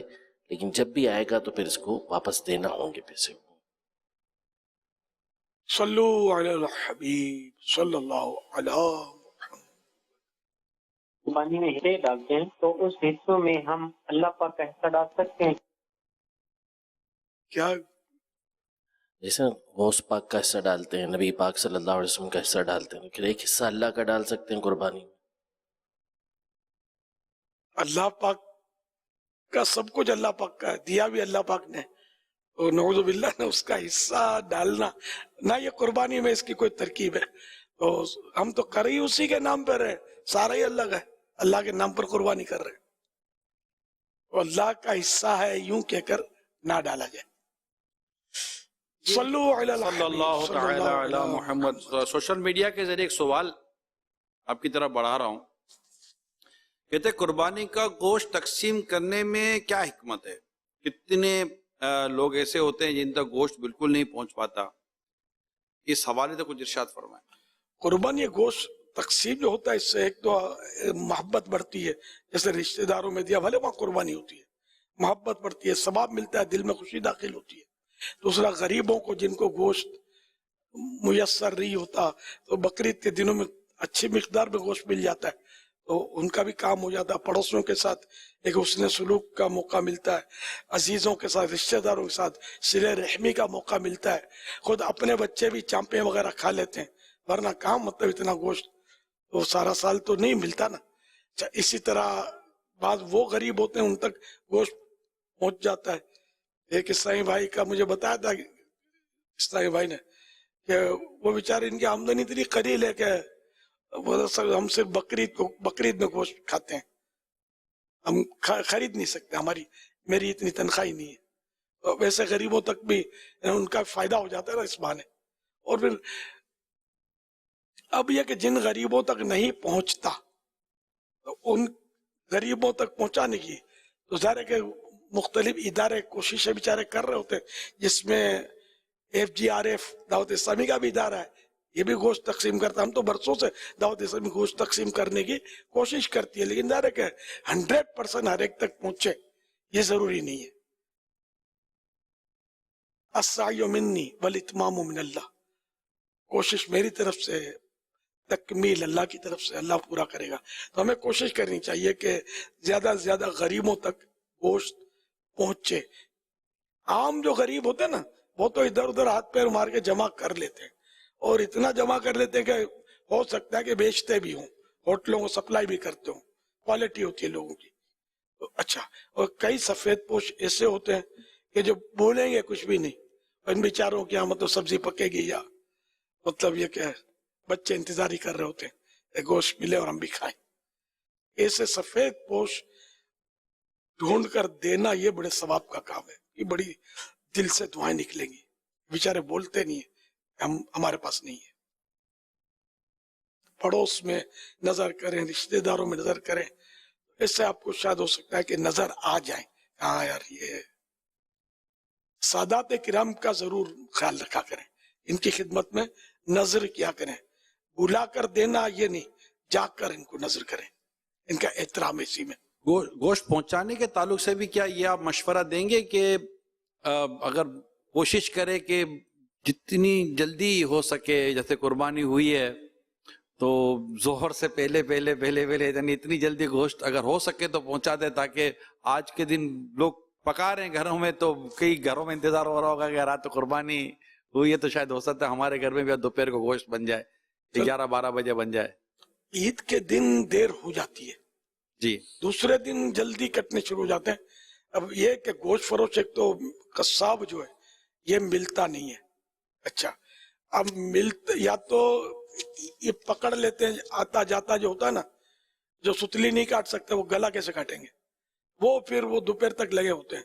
लेकिन जब भी आएगा तो फिर इसको वापस देना होंगे पैसे। सल्लु अलल हबीब सल्लल्लाहु अला मुहम्मद। कुर्बानी में हिस्से डालते हैं तो उस हिस्सों में हम अल्लाह पाक का हिस्सा डाल सकते हैं क्या? जैसे गौस पाक का हिस्सा डालते हैं, नबी पाक सल्लल्लाहु अलैहि वसल्लम का हिस्सा डालते हैं, फिर एक हिस्सा अल्लाह का डाल सकते हैं कुर्बानी में। अल्लाह पाक का सब कुछ अल्लाह पाक का है, दिया भी अल्लाह पाक ने, और नऊज़ु बिल्लाह ने उसका हिस्सा डालना ना, ये कुर्बानी में इसकी कोई तरकीब है, तो हम तो कर ही उसी के नाम पर है, सारा ही अल्लाह का है, अल्लाह के नाम पर कुर्बानी कर रहे हैं, तो अल्लाह का हिस्सा है यूं कहकर ना डाला जाए। صلو علی صلی اللہ تعالی علی محمد. سوشل میڈیا کے ذریعے ایک سوال آپ کی طرف بڑھا رہا ہوں. کہتے ہیں قربانی کا گوشت تقسیم کرنے میں کیا حکمت ہے؟ کتنے لوگ ایسے ہوتے ہیں جن تک گوشت بالکل نہیں پہنچ پاتا؟ اس حوالے سے کچھ ارشاد فرمائیں. قربانی گوشت تقسیم جو ہوتا ہے اس سے ایک تو محبت بڑھتی ہے، جیسے رشتہ داروں میں دیا بھلے وہاں قربانی ہوتی ہے، محبت بڑھتی ہے، ثواب ملتا ہے، دل میں خوشی داخل ہوتی ہے. دوسرا غریبوں کو جن کو گوشت میسر نہیں ہوتا تو بقرعید کے دنوں میں اچھی مقدار میں گوشت مل جاتا ہے تو ان کا بھی کام ہو جاتا ہے. پڑوسیوں کے ساتھ ایک حسن سلوک کا موقع ملتا ہے، عزیزوں کے ساتھ رشتہ داروں کے ساتھ صلہ رحمی کا موقع ملتا ہے. خود اپنے بچے بھی چانپیں وغیرہ کھا لیتے ہیں، ورنہ کام مطلب اتنا گوشت تو سارا سال تو نہیں ملتا نا. اسی طرح بعض وہ غریب ہوتے ہیں ان تک گوشت پہنچ جاتا ہے. ایک اسلامی بھائی کا مجھے بتایا تھا اسلامی بھائی نے کہ وہ بیچارے ان کی آمدنی اتنی قلیل ہے کہ ہم صرف بقرعید میں گوشت کھاتے ہیں، ہم خرید نہیں سکتے، میری اتنی تنخواہ ہی نہیں ہے. تو ویسے غریبوں تک بھی ان کا فائدہ ہو جاتا ہے نا اس بہانے. اور پھر اب یہ کہ جن غریبوں تک نہیں پہنچتا تو ان غریبوں تک پہنچانے کی تو ظاہر ہے کہ مختلف ادارے کوششیں بیچارے کر رہے ہوتے ہیں، جس میں FGRF دعوت اسلامی کا بھی ادارہ ہے، یہ بھی گوشت تقسیم کرتا ہے. ہم تو برسوں سے دعوت اسلامی گوشت تقسیم کرنے کی کوشش کرتی ہے، لیکن ظاہر ہے کہ 100% ہر ایک تک پہنچے یہ ضروری نہیں ہے. السعی منی والاتمام من اللہ، کوشش میری طرف سے، تکمیل اللہ کی طرف سے، اللہ پورا کرے گا. تو ہمیں کوشش کرنی چاہیے کہ زیادہ سے زیادہ غریبوں تک گوشت پہنچے. عام جو غریب ہوتے ہیں نا وہ تو ادھر ادھر ہاتھ پیر مار کے جمع کر لیتے ہیں، اور اتنا جمع کر لیتے ہیں کہ ہو سکتا ہے کہ بیچتے بھی ہوں، ہوٹلوں کو سپلائی بھی کرتے ہوں، کوالٹی ہوتی ہے لوگوں کی. اچھا، اور کئی سفید پوش ایسے ہوتے ہیں کہ جو بولیں گے کچھ بھی نہیں، ان بیچاروں کی مطلب سبزی پکے گی یا مطلب یہ کہ بچے انتظار ہی کر رہے ہوتے ہیں گوشت ملے اور ہم بھی کھائیں. ایسے سفید پوش ڈھونڈ کر دینا یہ بڑے ثواب کا کام ہے. یہ بڑی دل سے دعائیں نکلیں گی. بیچارے بولتے نہیں ہیں، ہمارے پاس نہیں ہے. پڑوس میں نظر کریں، رشتہ داروں میں نظر کریں، اس سے آپ کو شاید ہو سکتا ہے کہ نظر آ جائیں. ہاں یار، یہ سادات کرام کا ضرور خیال رکھا کریں، ان کی خدمت میں نظر کیا کریں. بلا کر دینا یہ نہیں، جا کر ان کو نظر کریں، ان کا احترام اسی میں. گوشت پہنچانے کے تعلق سے بھی کیا یہ آپ مشورہ دیں گے کہ اگر کوشش کرے کہ جتنی جلدی ہو سکے، جیسے قربانی ہوئی ہے تو ظہر سے پہلے یعنی اتنی جلدی گوشت اگر ہو سکے تو پہنچا دے، تاکہ آج کے دن لوگ پکا رہے ہیں گھروں میں تو کئی گھروں میں انتظار ہو رہا ہوگا کہ رات تو قربانی ہوئی ہے تو شاید ہو سکتا ہے ہمارے گھر میں بھی دوپہر کو گوشت بن جائے، 11-12 بجے بن جائے. عید کے دن دیر ہو جاتی ہے جی، دوسرے دن جلدی کٹنے شروع ہو جاتے ہیں. اب یہ کہ گوشت فروش ایک تو قصاب جو ہے یہ ملتا نہیں ہے. اچھا، اب یا تو یہ پکڑ لیتے ہیں، آتا جاتا جو ہوتا ہے نا، جو ستلی نہیں کاٹ سکتے وہ گلا کیسے کاٹیں گے، وہ پھر وہ دوپہر تک لگے ہوتے ہیں،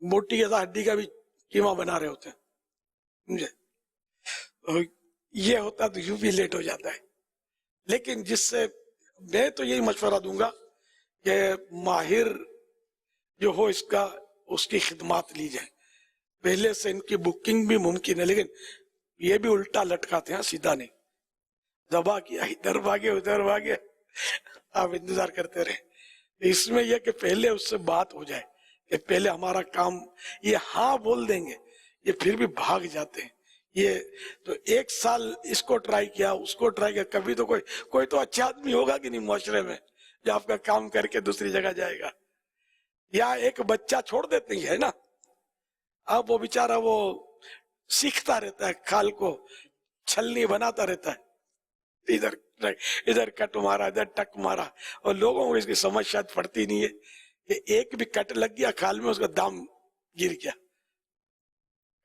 موٹی یا ہڈی کا بھی قیمہ بنا رہے ہوتے ہیں. یہ ہوتا تو یوں بھی لیٹ ہو جاتا ہے. لیکن جس سے میں تو یہی مشورہ دوں گا کہ ماہر جو ہو اس کی خدمات لی جائے. پہلے سے ان کی بکنگ بھی ممکن ہے، لیکن یہ بھی الٹا لٹکاتے ہیں، سیدھا نہیں. دبا کیا، ادھر بھاگے ادھر بھاگے، آپ انتظار کرتے رہے. اس میں یہ کہ پہلے اس سے بات ہو جائے کہ پہلے ہمارا کام، یہ ہاں بول دیں گے، یہ پھر بھی بھاگ جاتے ہیں. یہ تو 1 سال اس کو ٹرائی کیا، اس کو ٹرائی کیا، کبھی تو کوئی تو اچھا آدمی ہوگا کہ نہیں معاشرے میں جو آپ کا کام کر کے دوسری جگہ جائے گا. یا ایک بچہ چھوڑ دیتے ہی ہے نا، اب وہ بیچارہ وہ سیکھتا رہتا ہے، کھال کو چھلنی بناتا رہتا ہے، ادھر کٹ مارا، ادھر ٹک مارا، اور لوگوں کو اس کی سمجھ شاید پڑتی نہیں ہے کہ ایک بھی کٹ لگ گیا کھال میں اس کا دام گر گیا.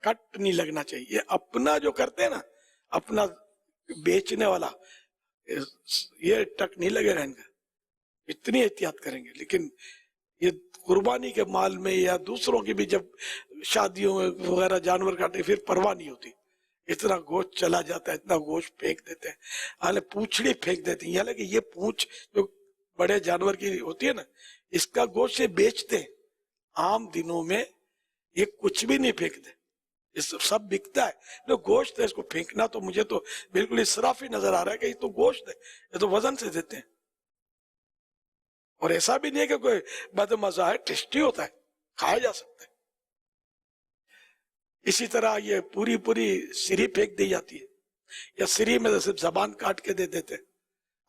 کٹ نہیں لگنا چاہیے. اپنا جو کرتے ہیں نا، اپنا بیچنے والا، یہ ٹک نہیں لگے گا ان کا، اتنی احتیاط کریں گے. لیکن یہ قربانی کے مال میں یا دوسروں کی بھی جب शादियों वगैरह जानवर काटे फिर परवाह नहीं होती, इतना गोश्त चला जाता है, इतना गोश्त फेंक देते हैं, हालांकि पूंछड़ी फेंक देते हैं। हालांकि ये पूंछ जो बड़े जानवर की होती है ना, इसका गोश्त ये बेचते हैं। आम दिनों में ये कुछ भी नहीं फेंकते, ये सब बिकता है। जो गोश्त है इसको फेंकना तो मुझे तो बिल्कुल इसराफ ही नजर आ रहा है कि ये तो गोश्त है, ये तो वजन से देते हैं। और ऐसा भी नहीं है कि कोई बदमजा है, टेस्टी होता है, खाया जा सकता है। इसी तरह ये पूरी पूरी सिरी फेंक दी जाती है, या सिरी में सिर्फ जबान काट के दे देते हैं।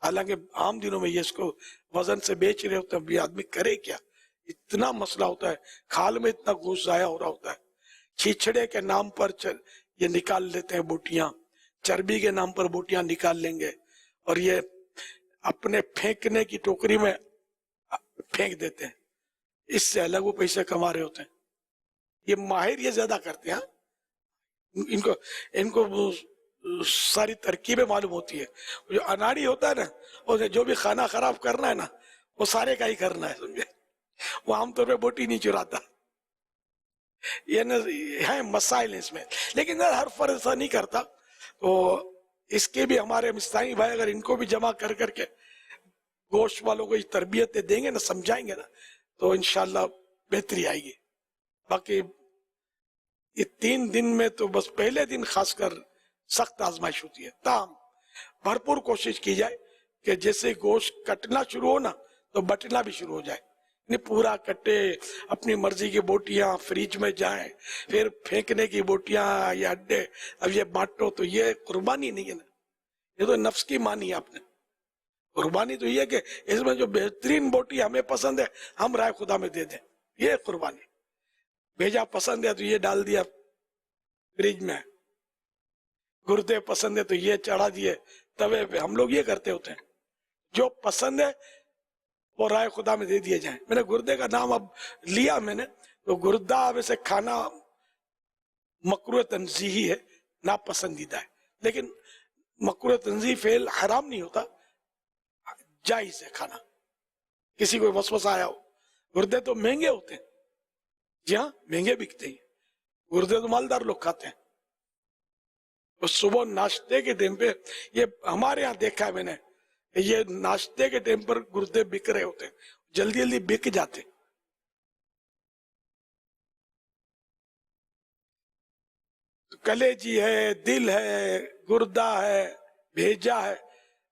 हालांकि आम दिनों में ये इसको वजन से बेच रहे होते हैं, भी आदमी करे क्या, इतना मसला होता है, खाल में इतना गोश्त जाया हो रहा होता है। छिछड़े के नाम पर ये निकाल लेते हैं बोटियां, चर्बी के नाम पर बोटियां निकाल लेंगे, और ये अपने फेंकने की टोकरी में फेंक देते हैं, इससे अलग वो पैसे कमा रहे होते हैं। ये माहिर ये ज्यादा करते हैं, इनको सारी तरकीबें मालूम होती है। जो अनाड़ी होता है ना, और जो भी खाना खराब करना है ना, वो सारे का ही करना है, समझे। वो आमतौर पे बोटी नहीं चुराता, ये न है मसाइल इसमें, लेकिन हर फर्ज ऐसा नहीं करता। तो इसके भी हमारे मिस्तानी भाई अगर इनको भी जमा कर करके गोश्त वालों को तरबियत देंगे ना, समझाएंगे ना, तो इंशाल्लाह बेहतरी आएगी। बाकी ये 3 दिन में तो बस पहले दिन खासकर सख्त आजमाइश होती है। ताम भरपूर कोशिश की जाए कि जैसे गोश्त कटना शुरू हो ना, तो बटना भी शुरू हो जाए, नहीं पूरा कटे, अपनी मर्जी की बोटियां फ्रिज में जाएं, फिर फेंकने की बोटियां या अड्डे, अब ये बांटो, तो ये कुर्बानी नहीं है ना, ये तो नफ्स की मानी है आपने। कुर्बानी तो ये कि इसमें जो बेहतरीन बोटी हमें पसंद है हम राय खुदा में दे दें, ये कुर्बानी। भेजा पसंद है तो ये डाल दिया फ्रिज में, गुर्दे पसंद है तो ये चढ़ा दिए तवे पे, हम लोग ये करते होते हैं। जो पसंद है वो राय खुदा में दे दिए जाए। मैंने गुर्दे का नाम अब लिया मैंने, तो गुर्दा वैसे खाना मकरूह तंजीही है, ना पसंदीदा है, लेकिन मकरूह तंजीही फेल हराम नहीं होता, जायज है खाना। किसी को वसवसा आया हो, गुर्दे तो महंगे होते हैं, जी हाँ महंगे बिकते हैं गुर्दे, तो मालदार लोग खाते हैं। तो सुबह नाश्ते के टाइम पे, ये हमारे यहाँ देखा है मैंने, ये नाश्ते के टाइम पर गुर्दे बिक रहे होते हैं, जल्दी जल्दी बिक जाते। तो कलेजी है, दिल है, गुर्दा है, भेजा है,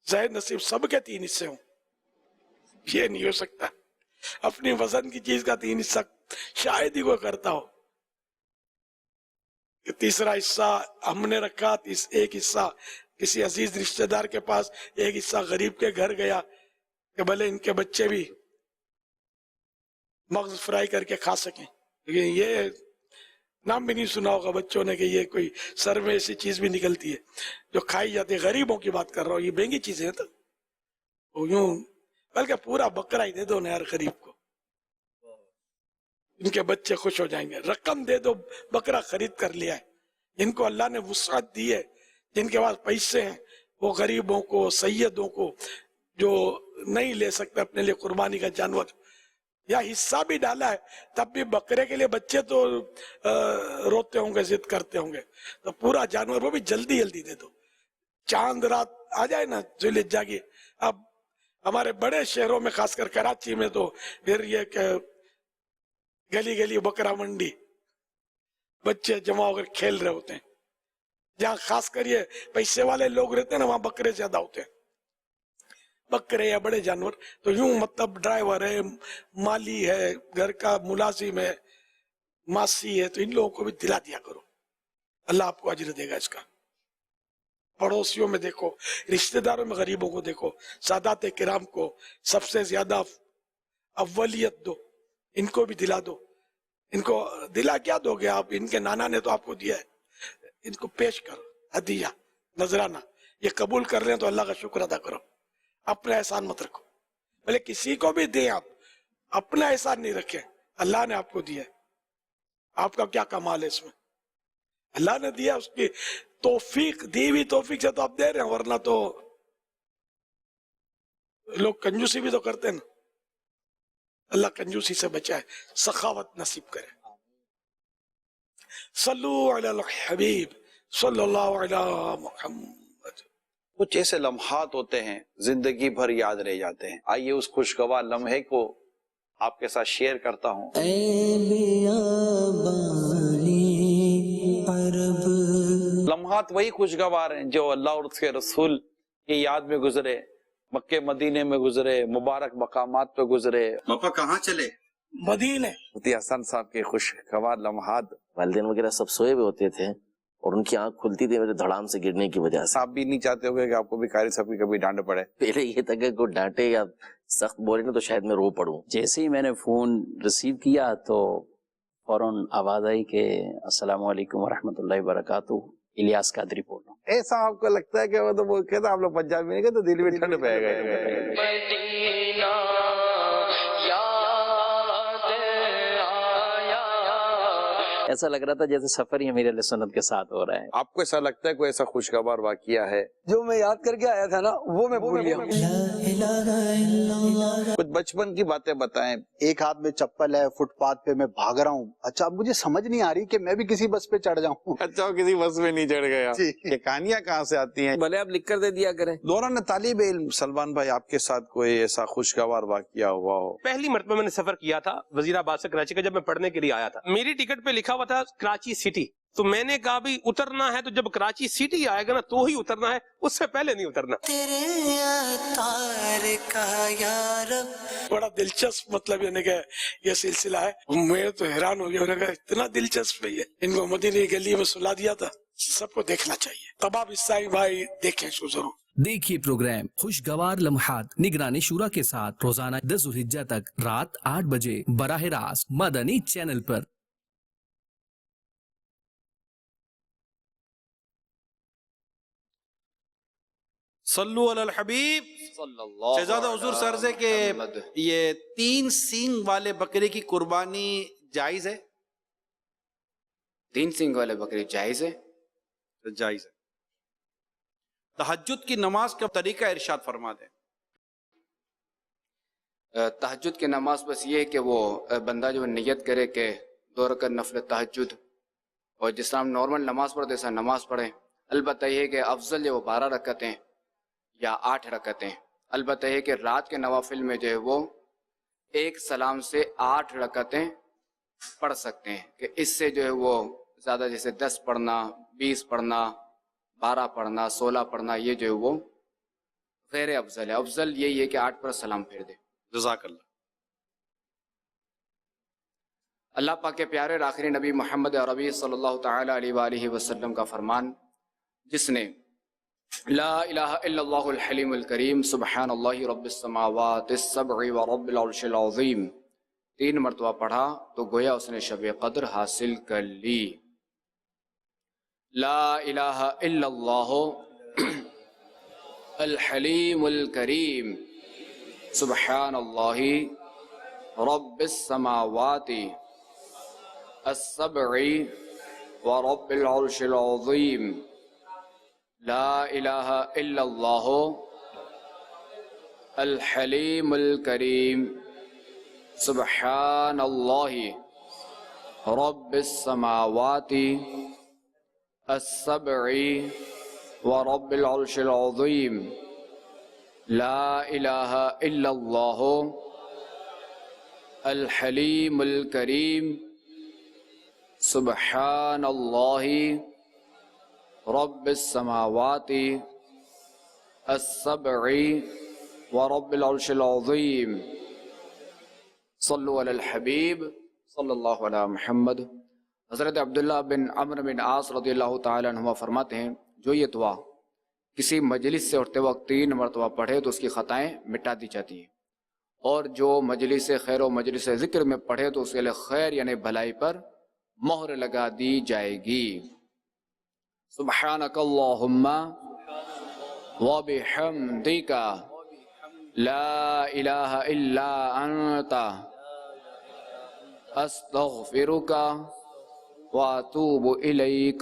ज़ाहिर नसीब सबके 3 हिस्से हों, ये नहीं हो सकता। अपनी वजन की चीज का 3 हिस्सा शायद ही कोई करता हो, कि तीसरा हिस्सा हमने रखा, एक हिस्सा किसी अजीज रिश्तेदार के पास, एक हिस्सा गरीब के घर गया कि भले इनके बच्चे भी मगज फ्राई करके खा सकें। लेकिन ये नाम भी नहीं सुना होगा बच्चों ने कि ये कोई सर में ऐसी चीज भी निकलती है जो खाई जाती है। गरीबों की बात कर रहा हूँ, ये महंगी चीजें हैं, तो यूं बल्कि पूरा बकरा ही दे दो ना यार गरीब को, इनके बच्चे खुश हो जाएंगे। रकम दे दो, बकरा खरीद कर लिया है। जिनको अल्लाह ने वुसअत दी है, जिनके पास पैसे हैं, वो गरीबों को, सैयदों को, जो नहीं ले सकते अपने लिए कुर्बानी का जानवर, या हिस्सा भी डाला है, तब भी बकरे के लिए बच्चे तो रोते होंगे, जिद करते होंगे, तो पूरा जानवर वो भी जल्दी जल्दी दे दो। चांद रात आ जाए ना जुलिज्जा की, अब हमारे बड़े शहरों में खासकर कराची में तो फिर ये गली गली बकरा मंडी, बच्चे जमा होकर खेल रहे होते हैं। जहाँ खासकर ये पैसे वाले लोग रहते हैं ना, वहां बकरे ज्यादा होते हैं, बकरे या बड़े जानवर। तो यूं मतलब ड्राइवर है, माली है, घर का मुलाजिम है, मासी है, तो इन लोगों को भी दिला दिया करो, अल्लाह आपको अजर देगा इसका। पड़ोसियों में देखो, रिश्तेदारों में गरीबों को देखो, सादात किराम को सबसे ज्यादा अव्वलियत दो, इनको भी दिला दो। इनको दिला क्या दोगे आप, इनके नाना ने तो आपको दिया है, इनको पेश करो हदिया, नजराना। ये कबूल कर रहे हैं तो अल्लाह का शुक्र अदा करो, अपना एहसान मत रखो। भले किसी को भी दें आप, अपना एहसान नहीं रखें, अल्लाह ने आपको दिया है, आपका क्या कमाल है इसमें, अल्लाह ने दिया, उसकी तौफीक, दी हुई तौफीक से तो आप दे रहे हैं, वरना तो लोग कंजूसी भी तो करते हैं ना। अल्लाह कंजूसी से बचाए, सखावत नसीब करे। सल्लू अला हबीब सल्लल्लाहु अला मुहम्मद। कुछ ऐसे लम्हात होते हैं जिंदगी भर याद रह जाते हैं। आइए उस खुशगवार लम्हे को आपके साथ शेयर करता हूँ। लम्हात वही खुशगवार हैं जो अल्लाह और उसके रसूल की याद में गुजरे, मक्के मदीने में गुजरे, मुबारक मकामात पे गुजरे। पापा कहाँ चले? मदीने। मुफ्ती हसन साहब के खुशगवार लम्हात। वालिदैन वगैरह सब सोए हुए होते थे और उनकी आंख खुलती थी मेरे धड़ाम से गिरने की वजह से। आप भी नहीं चाहते होगे कि आपको भी कारी साहब की कभी डांट पड़े? पहले ये था कि कोई डांटे या सख्त बोले ना तो शायद मैं रो पड़ूं। जैसे ही मैंने फोन रिसीव किया तो फौरन आवाज आई कि अस्सलाम वालेकुम वरहमतुल्लाहि वबरकातुहू, इलियास कादरी बोल रहा हूँ। ऐसा आपको लगता है कि वो तो वो कहता आप लोग पंजाबी नहीं कहते, दिल में ठंड पड़ गए। ऐसा लग रहा था जैसे सफर ही अमीर अहले सुन्नत के साथ हो रहा है। आपको ऐसा लगता है कोई ऐसा खुशगवार वाकया है जो मैं याद करके आया था ना वो मैं भूल गया? कुछ बचपन की बातें बताएं। एक हाथ में चप्पल है, फुटपाथ पे मैं भाग रहा हूँ। अच्छा, अब मुझे समझ नहीं आ रही कि मैं भी किसी बस पे चढ़ जाऊँ। अच्छा, किसी बस में नहीं चढ़ गया। ये कहानियां कहाँ से आती हैं? भले आप लिख कर दे दिया करें। दौरान तालिब इल्म सलमान भाई आपके साथ कोई ऐसा खुशगवार वाकया हुआ हो? पहली मरतबा मैंने सफर किया था वजीराबाद से कराची का, जब मैं पढ़ने के लिए आया था। मेरी टिकट पे लिखा हुआ था कराची सिटी, तो मैंने कहा भी उतरना है तो जब कराची सिटी आएगा ना तो ही उतरना है, उससे पहले नहीं उतरना। बड़ा दिलचस्प मतलब यानी कि ये सिलसिला है। मैं तो हैरान हो गया, मैंने कहा इतना दिलचस्प है ये। इनको मदीने की गली में सुला दिया था। सबको देखना चाहिए। तब आप इस्साई भाई देखें इसको जरूर। देखिए प्रोग्राम खुशगवार लम्हात निगरानी शुरा के साथ रोजाना 10 ज़ुल्हिज्जा तक रात 8 बजे बराह रास्त मदनी चैनल पर। सल्लु अलल हबीब। शहजादा हुजूर सर से के ये 3 सींग वाले बकरे की कुर्बानी जायज है? 3 सींग वाले बकरे जायज है? जायज है। तहज्जुद की नमाज का तरीका इरशाद फरमा दें। तहज्जुद की नमाज बस ये है कि वो बंदा जो नियत करे कि 2 रकात नफल तहज्जुद, और जिस तरह हम नॉर्मल नमाज पढ़ते ऐसा नमाज पढ़ें। अलबत्ता ये है कि अफजल जो 12 रकातें या 8 रकातें। अलबत्ता ये है कि रात के नवाफिल में जो है वो 1 सलाम से 8 रकातें पढ़ सकते हैं, कि इससे जो है वो ज़्यादा जैसे 10 पढ़ना, 20 पढ़ना, 12 पढ़ना, 16 पढ़ना, ये जो है वो गैर अफजल है। अफजल यही है कि 8 पर सलाम फेर दे। जज़ाकल्लाह। अल्लाह पाक के प्यारे आखिरी नबी मोहम्मद अरबी सल्लल्लाहु तआला अलैहि वसल्लम का फरमान, जिसने ला इलाहा इल्लल्लाहुल हलीमुल करीम सुब्हानल्लाहि रब्बिस समावातिस सब'i व रब्बिल अर्शिल अज़ीम 3 मरतबा पढ़ा तो गोया उसने शब कद्र हासिल कर ली। ला इलाहा इल्लल्लाहु अल हलीमुल करीम सुब्हानल्लाहि रब्बिस समावाति as-sab'i व रब्बिल अर्शिल अज़ीम ला इलाहा इल्लल्लाहु अल हलीमुल करीम सुब्हानल्लाहि रब्बिस समावाति as-sab'i व रब्बिल अर्शिल अज़ीम ला इलाहा इल्लल्लाहु अल हलीमुल करीम सुब्हानल्लाहि रब्बिस समावाति as-sab'i व रब्बिल अर्शिल अज़ीम सल्लु अलल हबीब सल्लल्लाहु अला मुहम्मद। हज़रत अब्दुल्लाह बिन अम्र बिन आस रज़ियल्लाहु ताला अन्हुमा फरमाते हैं, जो ये दुआ किसी मजलिस से उठते वक्त 3 मरतबा पढ़े तो उसकी खताएं मिटा दी जाती हैं, और जो मजलिस खैर व मजलिस ज़िक्र में पढ़े तो उसके लिए खैर यानी भलाई पर मोहर लगा दी जाएगी। सुब्हानकल्लाहुम्मा व बिहम्दिका ला इलाहा इल्ला अंता अस्तगफिरुका व अतूबु इलैक।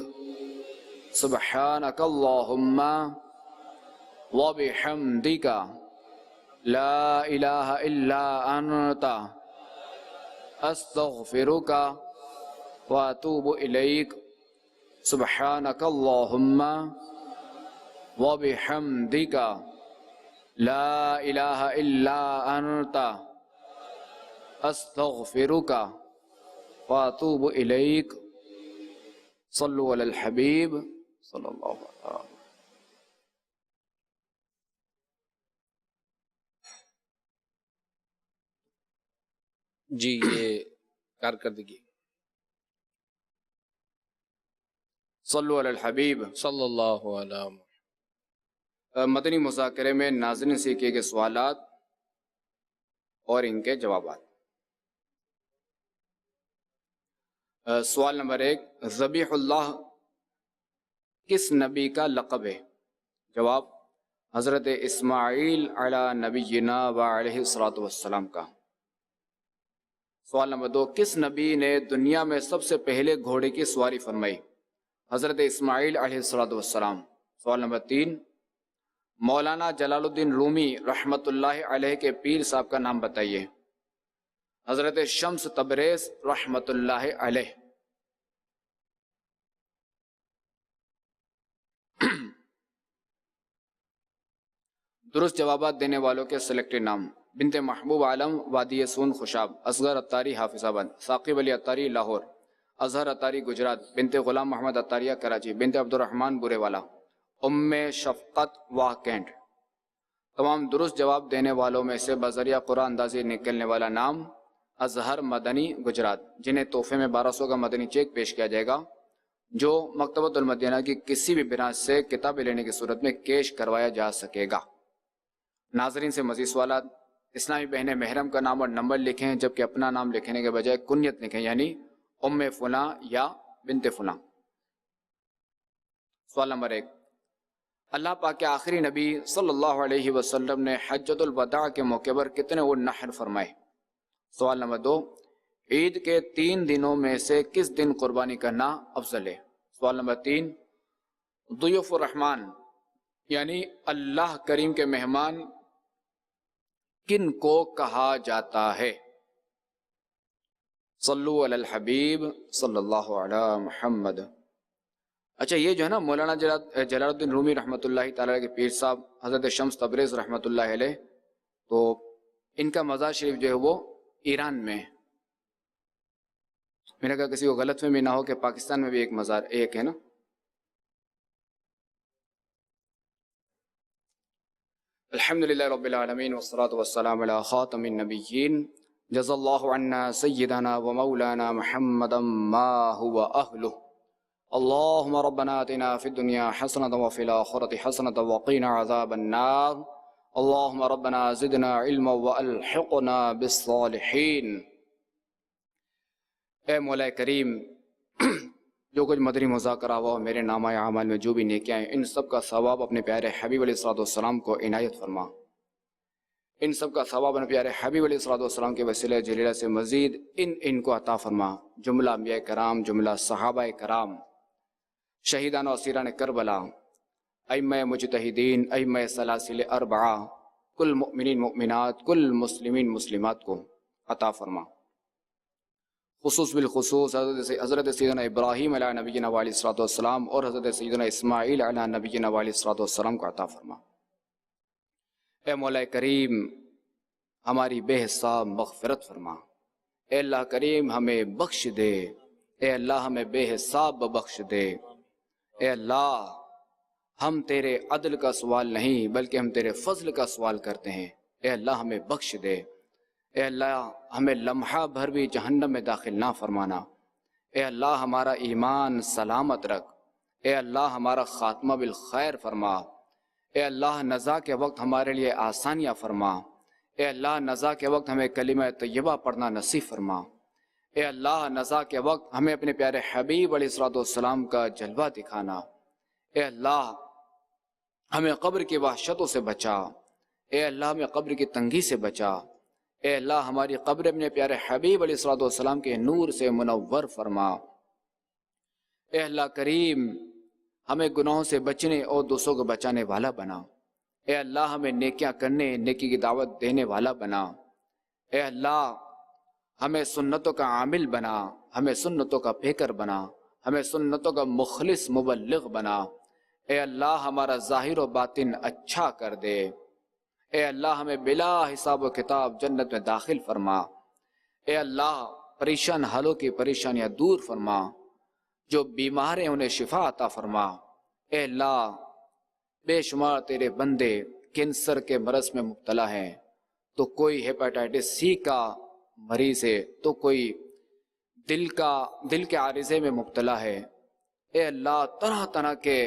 सुब्हानकल्लाहुम्मा व बिहम्दिका ला इलाहा इल्ला अंता अस्तगफिरुका واتوب الیک سبحانک اللہم وبحمدک لا الہ الا انت استغفرک واتوب الیک صلو علی الحبیب صلی اللہ علیہ وسلم. جی یہ کارکردگی. صلو علی الحبیب صلی اللہ علیہ وسلم. مدنی مذاکرے میں ناظرین سے کیے گئے سوالات اور ان کے جوابات. سوال نمبر 1، ذبیح اللہ کس نبی کا لقب ہے؟ جواب، حضرت اسماعیل علی نبینا و علیہ الصلوۃ والسلام کا. سوال نمبر 2، کس نبی نے دنیا میں سب سے پہلے گھوڑے کی سواری فرمائی؟ حضرت اسماعیل علیہ الصلوۃ والسلام. سوال نمبر 3، مولانا جلال الدین رومی رحمۃ اللہ علیہ کے پیر صاحب کا نام بتائیے؟ حضرت شمس تبریز رحمۃ اللہ علیہ. درست جوابات دینے والوں کے سلیکٹڈ نام: بنت محبوب عالم وادی سون خوشاب، اصغر اتاری حافظ آباد، ثاقب علی اتاری لاہور، اظہر اتاری گجرات، بنت غلام محمد اتاریہ کراچی، بنت عبد الرحمن بورے والا، ام شفقت واہ کینٹ. تمام درست جواب دینے والوں میں سے بذریعہ قرآن اندازی نکلنے والا نام اظہر مدنی گجرات، جنہیں تحفے میں 1200 کا مدنی چیک پیش کیا جائے گا، جو مکتبۃ المدینہ کی کسی بھی برانچ سے کتابیں لینے کی صورت میں کیش کروایا جا سکے گا. ناظرین سے مزید سوالات: اسلامی بہن محرم کا نام اور نمبر لکھیں، جبکہ اپنا نام لکھنے کے بجائے کنیت لکھیں، یعنی ام فلاں یا بنت فلاں. سوال نمبر 1، اللہ پاک کے آخری نبی صلی اللہ علیہ وسلم نے حجۃ الوداع کے موقع پر کتنے اونٹ نحر فرمائے؟ سوال نمبر 2، عید کے 3 دنوں میں سے کس دن قربانی کرنا افضل ہے؟ سوال نمبر 3، ضیوف الرحمن یعنی اللہ کریم کے مہمان کن کو کہا جاتا ہے؟ صلو علی الحبیب صلی اللہ علی محمد. اچھا، یہ جو ہے نا مولانا جلال الدین رومی رحمۃ اللہ تعالیٰ کے پیر صاحب حضرت شمس تبریز رحمۃ اللہ علیہ، تو ان کا مزار شریف جو ہے وہ ایران میں ہے. میں نے کہا کسی کو غلط فہمی نہ ہو کہ پاکستان میں بھی ایک مزار ایک ہے نا. الحمدللہ رب العالمین والصلاة والسلام علی خاتم النبیین. جزا اللہ عنا سیدنا و مولانا محمدا ما هو اہلہ. اللہم ربنا آتنا فی الدنیا حسنة وفی الآخرة حسنة وقینا عذاب النار. اللہم ربنا زدنا علما والحقنا بالصالحین. اے مولا کریم، جو کچھ مدنی مذاکرہ ہوا میرے نامہ اعمال میں جو بھی نیکیاں ہیں، ان سب کا ثواب اپنے پیارے حبیب علیہ الصلوۃ والسلام کو عنایت فرما. ان سب کا ثواب اپنے پیارے حبیب علیہ الصلوۃ والسلام کے وسیلہ جلیلہ سے مزید ان کو عطا فرما. جملہ انبیاء کرام، جملہ صحابہ کرام، شہیدان و اسیران کربلا، ائمہ مجتہدین، ائمہ سلاسل اربعہ، کل مؤمنین مؤمنات، کل مسلمین مسلمات کو عطا فرما. خصوص بالخصوص حضرت سیدنا ابراہیم علیہ نبینا علیہ الصلوۃ والسلام اور حضرت سیدنا اسماعیل علیہ نبینا علیہ الصلوۃ والسلام کو عطا فرما. اے مولا کریم، ہماری بے حساب مغفرت فرما. اے اللہ کریم، ہمیں بخش دے. اے اللہ، ہمیں بے حساب بخش دے. اے اللہ، ہم تیرے عدل کا سوال نہیں بلکہ ہم تیرے فضل کا سوال کرتے ہیں. اے اللہ، ہمیں بخش دے. اے اللہ، ہمیں لمحہ بھر بھی جہنم میں داخل نہ فرمانا. اے اللہ، ہمارا ایمان سلامت رکھ. اے اللہ، ہمارا خاتمہ بالخیر فرما. اے اللہ، نزا کے وقت ہمارے لیے آسانیاں فرما. اے اللہ، نزا کے وقت ہمیں کلمہ طیبہ پڑھنا نصیب فرما. اے اللہ، نزا کے وقت ہمیں اپنے پیارے حبیب علیہ الصلوۃ والسلام کا جلوہ دکھانا. اے اللہ، ہمیں قبر کی وحشتوں سے بچا. اے اللہ، ہمیں قبر کی تنگی سے بچا. اے اللہ، ہماری قبر اپنے پیارے حبیب علیہ الصلوۃ والسلام کے نور سے منور فرما. اے اللہ کریم، ہمیں گناہوں سے بچنے اور دوسروں کو بچانے والا بنا. اے اللہ، ہمیں نیکیاں کرنے، نیکی کی دعوت دینے والا بنا. اے اللہ، ہمیں سنتوں کا عامل بنا. ہمیں سنتوں کا پیکر بنا، ہمیں سنتوں کا مخلص مبلغ بنا۔ اے اللہ ہمارا ظاہر و باطن اچھا کر دے۔ اے اللہ ہمیں بلا حساب و کتاب جنت میں داخل فرما۔ اے اللہ پریشان حالوں کی پریشانیاں دور فرما، جو بیمار ہیں انہیں شفا عطا فرما۔ اے اللہ بے شمار تیرے بندے کینسر کے مرض میں مبتلا ہیں، تو کوئی ہیپاٹائٹس سی کا مریض ہے، تو کوئی دل کے عارضے میں مبتلا ہے۔ اے اللہ طرح طرح کے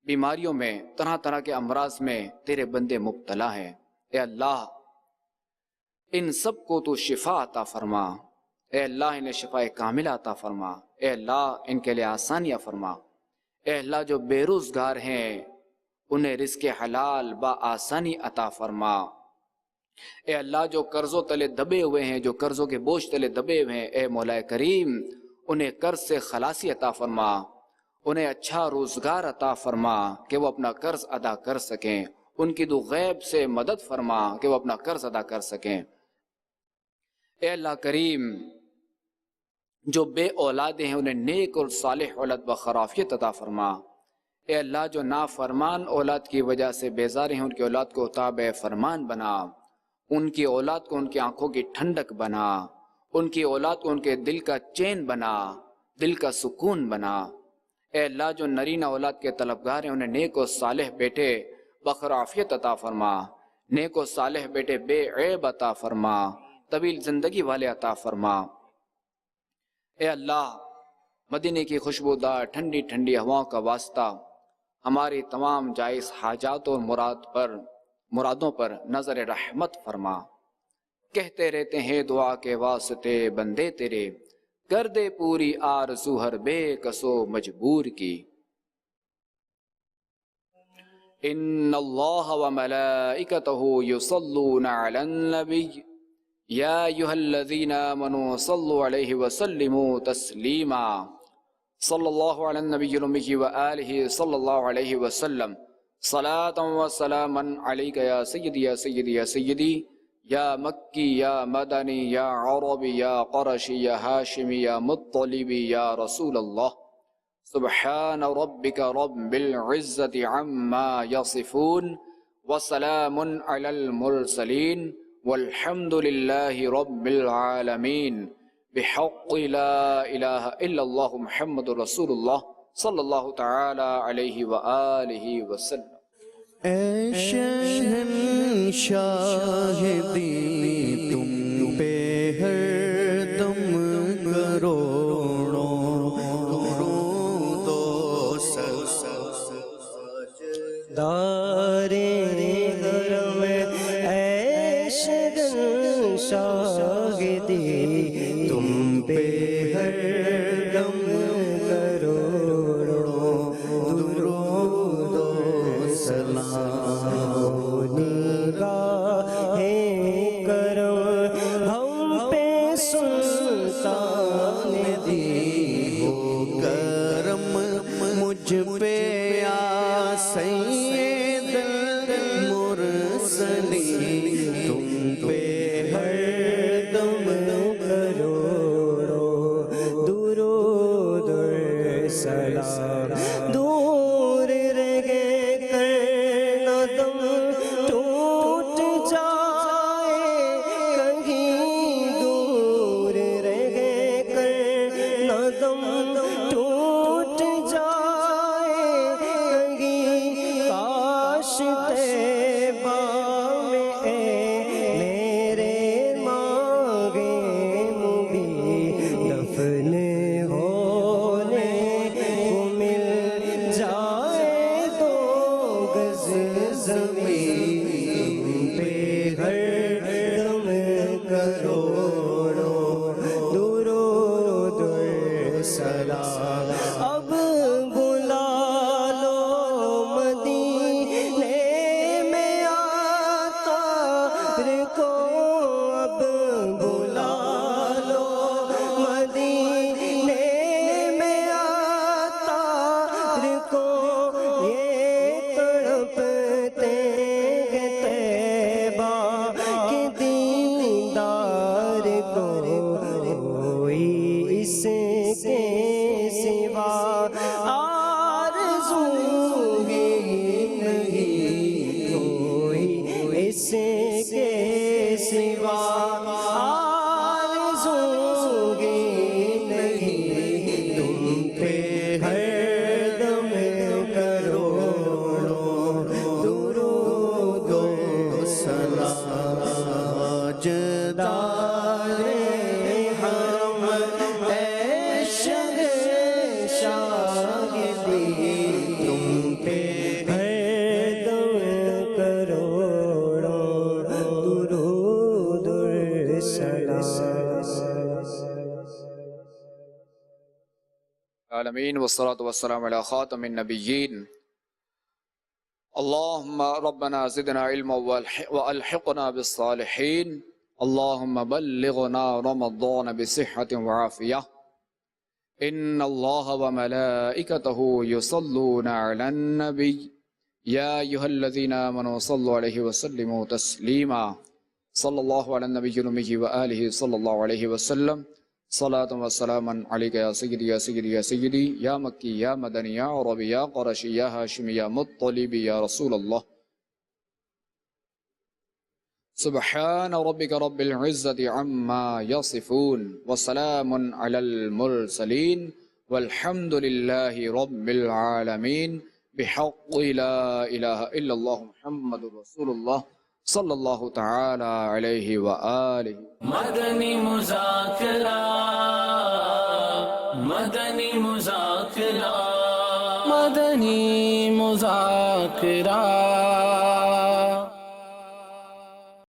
بیماریوں میں، طرح طرح کے امراض میں تیرے بندے مبتلا ہیں۔ اے اللہ ان سب کو تو شفا عطا فرما۔ اے اللہ انہیں شفا کاملہ عطا فرما۔ اے اللہ ان کے لیے آسانیاں فرما۔ اے اللہ جو بے روزگار ہیں انہیں رزق حلال با آسانی عطا فرما۔ اے اللہ جو قرضوں تلے دبے ہوئے ہیں، جو قرضوں کے بوجھ تلے دبے ہوئے ہیں، اے مولا کریم انہیں قرض سے خلاصی عطا فرما، انہیں اچھا روزگار عطا فرما کہ وہ اپنا قرض ادا کر سکیں، ان کی دو غیب سے مدد فرما کہ وہ اپنا قرض ادا کر سکیں۔ اے اللہ کریم جو بے اولادیں ہیں انہیں نیک اور صالح اولاد بخرافیت عطا فرما۔ اے اللہ جو نافرمان اولاد کی وجہ سے بیزار ہیں ان کی اولاد کو تابع فرمان بنا، ان کی اولاد کو ان کی آنکھوں کی ٹھنڈک بنا، ان کی اولاد کو ان کے دل کا چین بنا، دل کا سکون بنا۔ اے اللہ جو نرینہ اولاد کے طلبگار ہیں انہیں نیک و صالح بیٹے بخرافیت عطا فرما، نیک و صالح بیٹے بے عیب عطا فرما، طویل زندگی والے عطا فرما۔ اے اللہ مدینے کی خوشبودار ٹھنڈی ٹھنڈی ہواؤں کا واسطہ ہماری تمام جائز حاجات اور مرادوں پر نظر رحمت فرما۔ کہتے رہتے ہیں دعا کے واسطے بندے تیرے، کر دے پوری آرزو ہر بے کسو مجبور کی۔ ان اللہ وملائکتہ یصلون علی النبی یا ایھا الذین آمنوا صلوا علیہ وسلموا تسلیما۔ صلی اللہ علی النبی الأمی وآلہ صلی اللہ علیہ وسلم، صلاۃ و سلاما علیک یا سیدی یا سیدی یا سیدی، یا مکی یا مدنی یا عربی یا قرشی یا ہاشمی یا مطلبی یا رسول اللہ۔ سبحان ربک رب العزت عما یصفون وسلام علی المرسلین والحمد للہ رب العالمین۔ بحق لا الہ الا اللہ محمد رسول اللہ صلی اللہ تعالی علیہ وآلہ وسلم۔ اے شہنشاہ دی تم پہ ہر دم کروڑوں درود و دارے حرم اے شہنشاہ دی تم پہ ہر دم کروڑوں درود و سلام، نگاہیں کرم ہم پہ سلطان دی ہو کرم مجھ پہ یا سید المرسلین، تم پہ ہر دم کروڑوں درود و سلام۔ دور رہ کرنا دم ٹوٹ جائے کہیں، دور رہ کرنا دم ٹوٹ جائے کہیں، کاش طیبہ میں اے میرے مانگے مبین دفن ہونے کو مل آرزو ہی نہیں کوئی اس کے سوا، آرزو ہی نہیں تم پہ ہر دم کروڑوں درود و سلام، تاجدار حرم اے شاگردی، تم پہ ہر دم کروڑوں درود و سلام۔ العالمین والصلاة والسلام علی خاتم النبیین۔ اللہم ربنا زدنا علما والحقنا بالصالحین، اللہم بلغنا رمضان بصحة وعافیہ، ان اللہ وملائکتہ یصلون علی النبی یا ایہا الذین آمنوا صلوا علیہ وسلموا تسلیما، صلی اللہ علی النبی الأمی وآلہ صلی اللہ علیہ وسلم، صلاة و سلاما علیک یا سیدی یا سیدی یا سیدی، یا مکی یا مدنی یا عربی یا قرشی یا ہاشمی یا مطلبی یا رسول اللہ۔ سبحان ربک رب العزت عما یصفون، وسلام علی المرسلین، والحمد للہ رب العالمین، بحق لا الہ الا اللہ محمد رسول اللہ صلی اللہ تعالی علیہ وآلہ۔ مدنی مذاکرہ، مدنی مذاکرہ، مدنی مذاکرہ۔